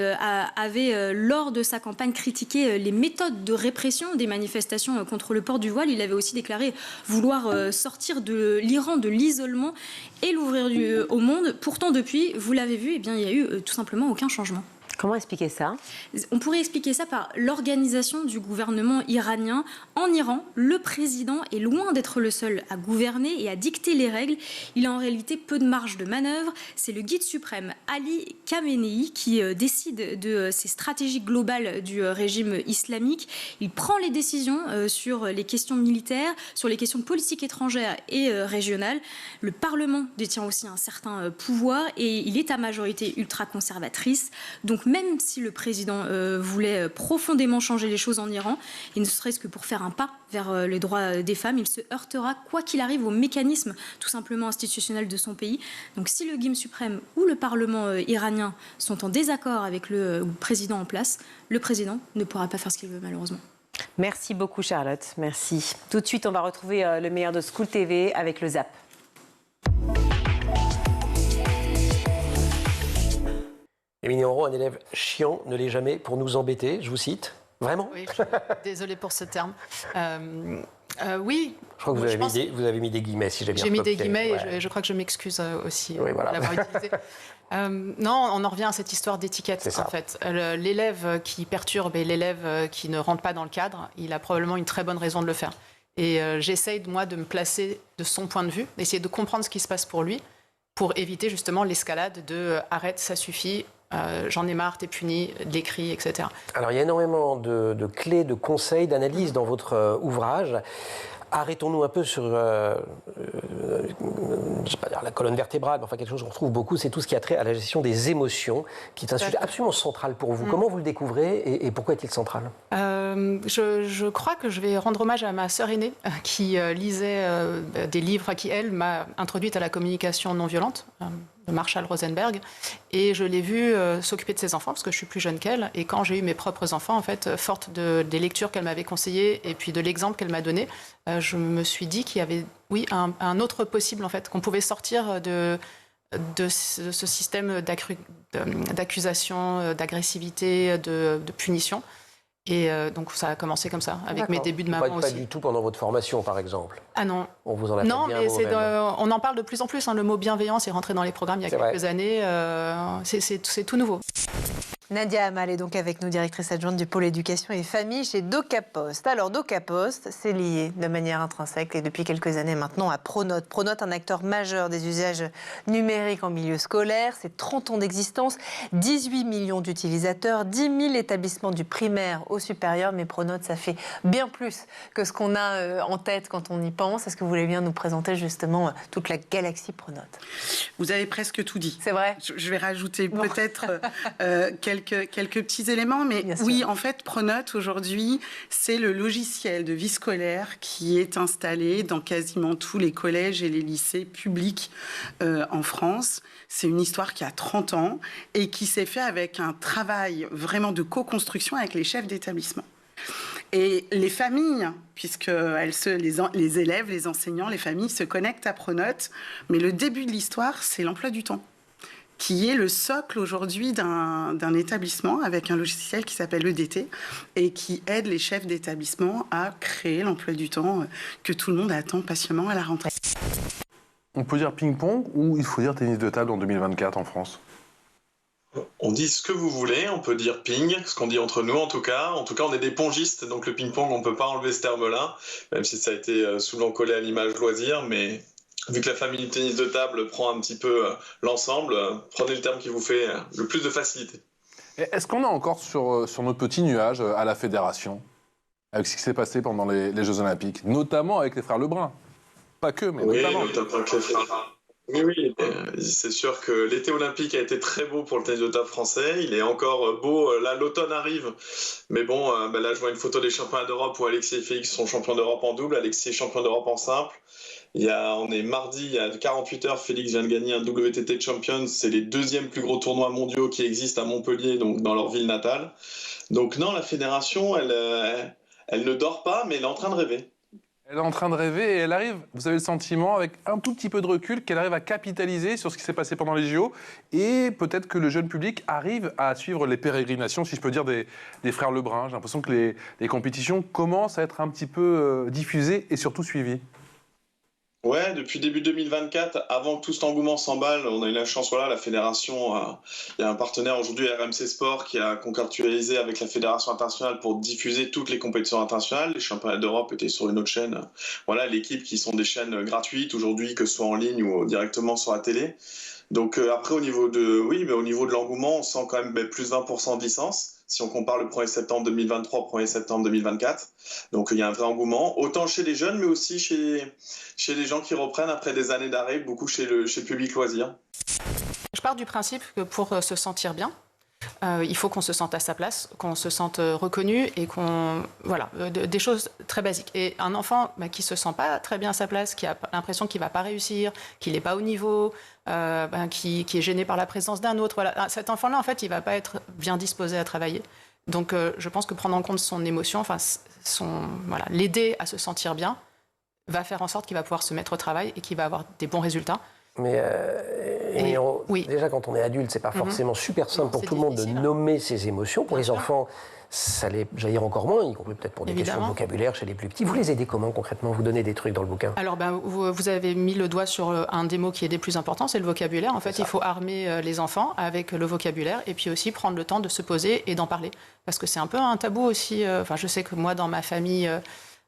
avait, lors de sa campagne, critiqué les méthodes de répression des manifestations contre le port du voile. Il avait aussi déclaré vouloir sortir de l'Iran de l'isolement et l'ouvrir au monde. Pourtant, depuis, vous l'avez vu, eh bien, il n'y a eu tout simplement aucun changement. Comment expliquer ça? On pourrait expliquer ça par l'organisation du gouvernement iranien. En Iran, le président est loin d'être le seul à gouverner et à dicter les règles. Il a en réalité peu de marge de manœuvre. C'est le guide suprême Ali Khamenei qui décide de ces stratégies globales du régime islamique. Il prend les décisions sur les questions militaires, sur les questions de politique étrangère et régionale. Le Parlement détient aussi un certain pouvoir et il est à majorité ultra-conservatrice. Donc même si le président voulait profondément changer les choses en Iran, et ne serait-ce que pour faire un pas vers les droits des femmes, il se heurtera, quoi qu'il arrive, au mécanisme tout simplement institutionnel de son pays. Donc si le guide suprême ou le Parlement iranien sont en désaccord avec le président en place, le président ne pourra pas faire ce qu'il veut malheureusement. Merci beaucoup Charlotte, merci. Tout de suite, on va retrouver le meilleur de School TV avec le ZAP. Émilie Henrot, un élève chiant ne l'est jamais pour nous embêter, je vous cite. Vraiment? Oui, désolée pour ce terme. Oui. Je crois que vous avez mis des guillemets, si j'ai bien compris. J'ai mis des guillemets et je crois que je m'excuse aussi d'avoir utilisé. Non, on en revient à cette histoire d'étiquette, en fait. L'élève qui perturbe et l'élève qui ne rentre pas dans le cadre, il a probablement une très bonne raison de le faire. Et j'essaye, moi, de me placer de son point de vue, d'essayer de comprendre ce qui se passe pour lui, pour éviter justement l'escalade de « arrête, ça suffit ». J'en ai marre, t'es puni, des cris, etc. Alors il y a énormément de clés, de conseils, d'analyses dans votre ouvrage. Arrêtons-nous un peu sur je vais pas dire la colonne vertébrale, mais enfin quelque chose qu'on retrouve beaucoup, c'est tout ce qui a trait à la gestion des émotions, qui est un sujet absolument central pour vous. Comment vous le découvrez et pourquoi est-il central? Je crois que je vais rendre hommage à ma sœur aînée qui lisait des livres, qui elle m'a introduite à la communication non violente. De Marshall Rosenberg, et je l'ai vue s'occuper de ses enfants, parce que je suis plus jeune qu'elle, et quand j'ai eu mes propres enfants, en fait, forte des lectures qu'elle m'avait conseillées, et puis de l'exemple qu'elle m'a donné, je me suis dit qu'il y avait, oui, un autre possible, en fait, qu'on pouvait sortir de ce système d'accusation, d'agressivité, de punition, Et donc ça a commencé comme ça, avec mes débuts de maman aussi. Pas du tout pendant votre formation, par exemple. Ah non. On vous en a non, fait bien mais on en parle de plus en plus. Le mot bienveillance est rentré dans les programmes il y a quelques années. C'est tout nouveau. Nadia Amal est donc avec nous, directrice adjointe du pôle éducation et famille chez DocaPost. Alors DocaPost, c'est lié de manière intrinsèque et depuis quelques années maintenant à Pronote. Pronote, un acteur majeur des usages numériques en milieu scolaire. C'est 30 ans d'existence, 18 millions d'utilisateurs, 10 000 établissements du primaire au supérieur. Mais Pronote, ça fait bien plus que ce qu'on a en tête quand on y pense. Est-ce que vous voulez bien nous présenter justement toute la galaxie Pronote? Vous avez presque tout dit. C'est vrai. Je vais rajouter peut-être quelques petits éléments, mais oui, en fait, Pronote, aujourd'hui, c'est le logiciel de vie scolaire qui est installé dans quasiment tous les collèges et les lycées publics en France. C'est une histoire qui a 30 ans et qui s'est fait avec un travail vraiment de co-construction avec les chefs d'établissement. Et les familles, puisque les élèves, les enseignants, les familles se connectent à Pronote, mais le début de l'histoire, c'est l'emploi du temps, qui est le socle aujourd'hui d'un établissement avec un logiciel qui s'appelle EDT et qui aide les chefs d'établissement à créer l'emploi du temps que tout le monde attend patiemment à la rentrée. On peut dire ping-pong ou il faut dire tennis de table en 2024 en France? On dit ce que vous voulez, on peut dire ping, ce qu'on dit entre nous en tout cas. En tout cas, on est des pongistes, donc le ping-pong, on ne peut pas enlever ce terme-là, même si ça a été souvent collé à l'image loisir, mais vu que la famille du tennis de table prend un petit peu l'ensemble, prenez le terme qui vous fait le plus de facilité. Est-ce qu'on est encore sur nos petits nuages à la fédération, avec ce qui s'est passé pendant les Jeux Olympiques, notamment avec les frères Lebrun? Pas que, mais notamment. Avec les frères. Oui, c'est sûr que l'été olympique a été très beau pour le tennis de table français. Il est encore beau, là l'automne arrive. Mais bon, là je vois une photo des championnats d'Europe où Alexis et Félix sont champions d'Europe en double. Alexis est champion d'Europe en simple. On est mardi, il y a 48 heures, Félix vient de gagner un WTT Champions. C'est les deuxièmes plus gros tournois mondiaux qui existent à Montpellier, donc dans leur ville natale. Donc non, la fédération, elle ne dort pas, mais elle est en train de rêver. Elle est en train de rêver et elle arrive, vous avez le sentiment, avec un tout petit peu de recul, qu'elle arrive à capitaliser sur ce qui s'est passé pendant les JO et peut-être que le jeune public arrive à suivre les pérégrinations, si je peux dire, des frères Lebrun. J'ai l'impression que les compétitions commencent à être un petit peu diffusées et surtout suivies. Ouais, depuis début 2024, avant que tout cet engouement s'emballe, on a eu la chance, la fédération, il y a un partenaire aujourd'hui, RMC Sport, qui a contractualisé avec la fédération internationale pour diffuser toutes les compétitions internationales. Les championnats d'Europe étaient sur une autre chaîne. Voilà, l'équipe qui sont des chaînes gratuites aujourd'hui, que ce soit en ligne ou directement sur la télé. Donc après, au niveau de l'engouement, on sent quand même plus 20% de licence. Si on compare le 1er septembre 2023 au 1er septembre 2024. Donc il y a un vrai engouement, autant chez les jeunes, mais aussi chez les gens qui reprennent après des années d'arrêt, beaucoup chez le public loisir. Je pars du principe que pour se sentir bien, il faut qu'on se sente à sa place, qu'on se sente reconnu et des choses très basiques. Et un enfant qui se sent pas très bien à sa place, qui a l'impression qu'il va pas réussir, qu'il n'est pas au niveau, qui est gêné par la présence d'un autre, cet enfant-là, en fait, il va pas être bien disposé à travailler. Donc, je pense que prendre en compte son émotion, l'aider à se sentir bien, va faire en sorte qu'il va pouvoir se mettre au travail et qu'il va avoir des bons résultats. Mais déjà, quand on est adulte, c'est pas forcément super simple pour tout le monde de nommer ses émotions. Pour les enfants, ça les jaillir encore moins, y compris peut-être pour des questions de vocabulaire chez les plus petits. Vous les aidez comment concrètement? Vous donnez des trucs dans le bouquin? Alors, vous avez mis le doigt sur un des mots qui est des plus importants, c'est le vocabulaire. En fait, il faut armer les enfants avec le vocabulaire et puis aussi prendre le temps de se poser et d'en parler. Parce que c'est un peu un tabou aussi. Je sais que moi, dans ma famille...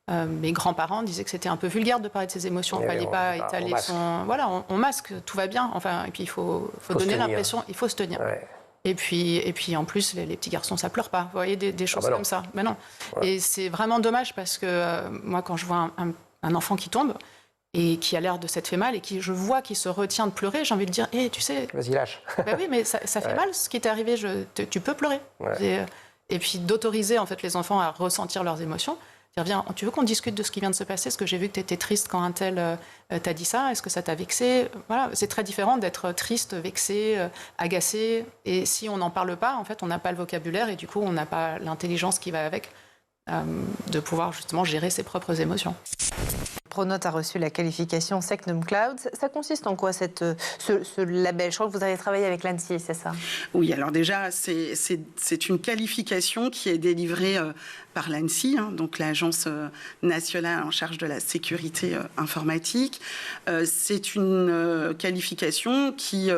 mes grands-parents disaient que c'était un peu vulgaire de parler de ses émotions. Il ne fallait pas étaler son... on masque, tout va bien. Et puis il faut donner l'impression, il faut se tenir. Ouais. Et puis en plus, les petits garçons, ça pleure pas. Vous voyez, des choses comme ça. Mais non. Ouais. Et c'est vraiment dommage parce que moi, quand je vois un enfant qui tombe et qui a l'air de s'être fait mal et je vois qu'il se retient de pleurer, j'ai envie de dire, tu sais... Vas-y, lâche. Oui, mais ça fait mal ce qui t'est arrivé. Tu peux pleurer. Ouais. Et puis d'autoriser en fait les enfants à ressentir leurs émotions. Viens, tu veux qu'on discute de ce qui vient de se passer? Est-ce que j'ai vu que tu étais triste quand un tel t'a dit ça? Est-ce que ça t'a vexé? Voilà, c'est très différent d'être triste, vexé, agacé. Et si on n'en parle pas, en fait, on n'a pas le vocabulaire et du coup, on n'a pas l'intelligence qui va avec de pouvoir justement gérer ses propres émotions. Pronote a reçu la qualification Secnum Cloud. Ça consiste en quoi ce label? Je crois que vous avez travaillé avec l'ANSSI, c'est ça? Oui, alors déjà, c'est une qualification qui est délivrée par l'ANSSI, donc l'Agence nationale en charge de la sécurité informatique. C'est une qualification qui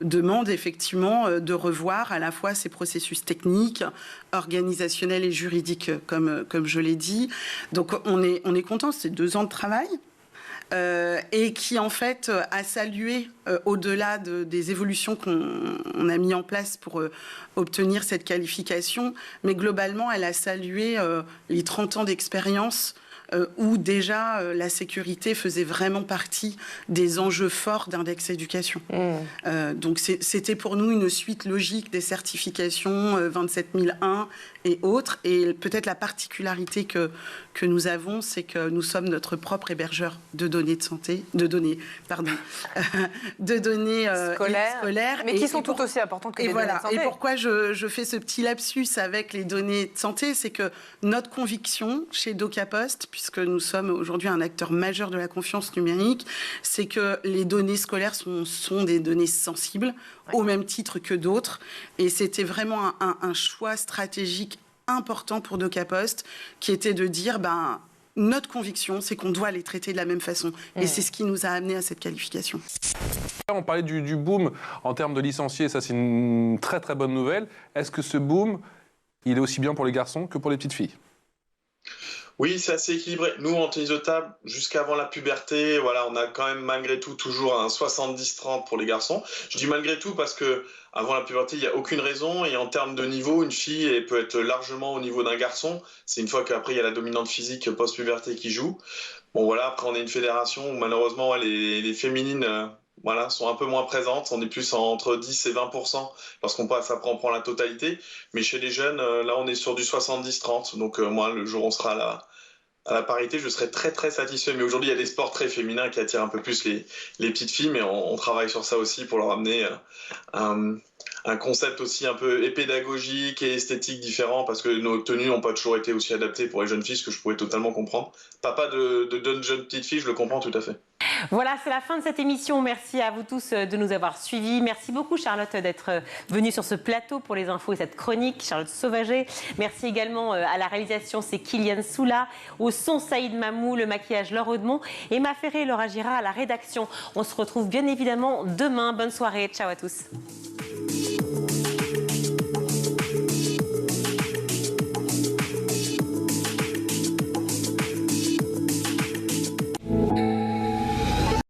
demande effectivement de revoir à la fois ces processus techniques, organisationnels et juridiques, comme je l'ai dit. Donc on est content, c'est 2 ans de travail. Et qui en fait a salué, au-delà des évolutions qu'on a mis en place pour obtenir cette qualification, mais globalement elle a salué les 30 ans d'expérience où déjà la sécurité faisait vraiment partie des enjeux forts d'Index Éducation. Donc c'était pour nous une suite logique des certifications 27001 et autres. Et peut-être la particularité que nous avons, c'est que nous sommes notre propre hébergeur de données de santé, de données scolaires, mais qui sont tout aussi importantes que les données de santé. Et pourquoi je fais ce petit lapsus avec les données de santé, c'est que notre conviction chez DocaPost, puisque nous sommes aujourd'hui un acteur majeur de la confiance numérique, c'est que les données scolaires sont des données sensibles, au même titre que d'autres. Et c'était vraiment un choix stratégique important pour DocaPost, qui était de dire, notre conviction, c'est qu'on doit les traiter de la même façon. Et c'est ce qui nous a amené à cette qualification. On parlait du boom en termes de licenciés, ça c'est une très très bonne nouvelle. Est-ce que ce boom, il est aussi bien pour les garçons que pour les petites filles? Oui, c'est assez équilibré. Nous, en tennis de table, jusqu'avant la puberté, voilà, on a quand même malgré tout toujours un 70-30 pour les garçons. Je dis malgré tout parce que avant la puberté, il n'y a aucune raison. Et en termes de niveau, une fille elle peut être largement au niveau d'un garçon. C'est une fois qu'après, il y a la dominante physique post-puberté qui joue. Bon, voilà, après, on est une fédération où malheureusement, les féminines sont un peu moins présentes. On est plus entre 10 et 20% lorsqu'on passe, après on prend la totalité. Mais chez les jeunes, là, on est sur du 70-30. Donc moi, le jour où on sera à la parité, je serai très très satisfait. Mais aujourd'hui, il y a des sports très féminins qui attirent un peu plus les petites filles. Mais on travaille sur ça aussi pour leur amener un concept aussi un peu pédagogique et esthétique différent, parce que nos tenues n'ont pas toujours été aussi adaptées pour les jeunes filles, ce que je pouvais totalement comprendre. Papa de jeunes petites filles, je le comprends tout à fait. Voilà, c'est la fin de cette émission. Merci à vous tous de nous avoir suivis. Merci beaucoup, Charlotte, d'être venue sur ce plateau pour les infos et cette chronique. Charlotte Sauvager. Merci également à la réalisation, c'est Kylian Soula. Au son, Saïd Mamou. Le maquillage, Laure Audemont. Emma Ferré et Laura Gira à la rédaction. On se retrouve bien évidemment demain. Bonne soirée. Ciao à tous.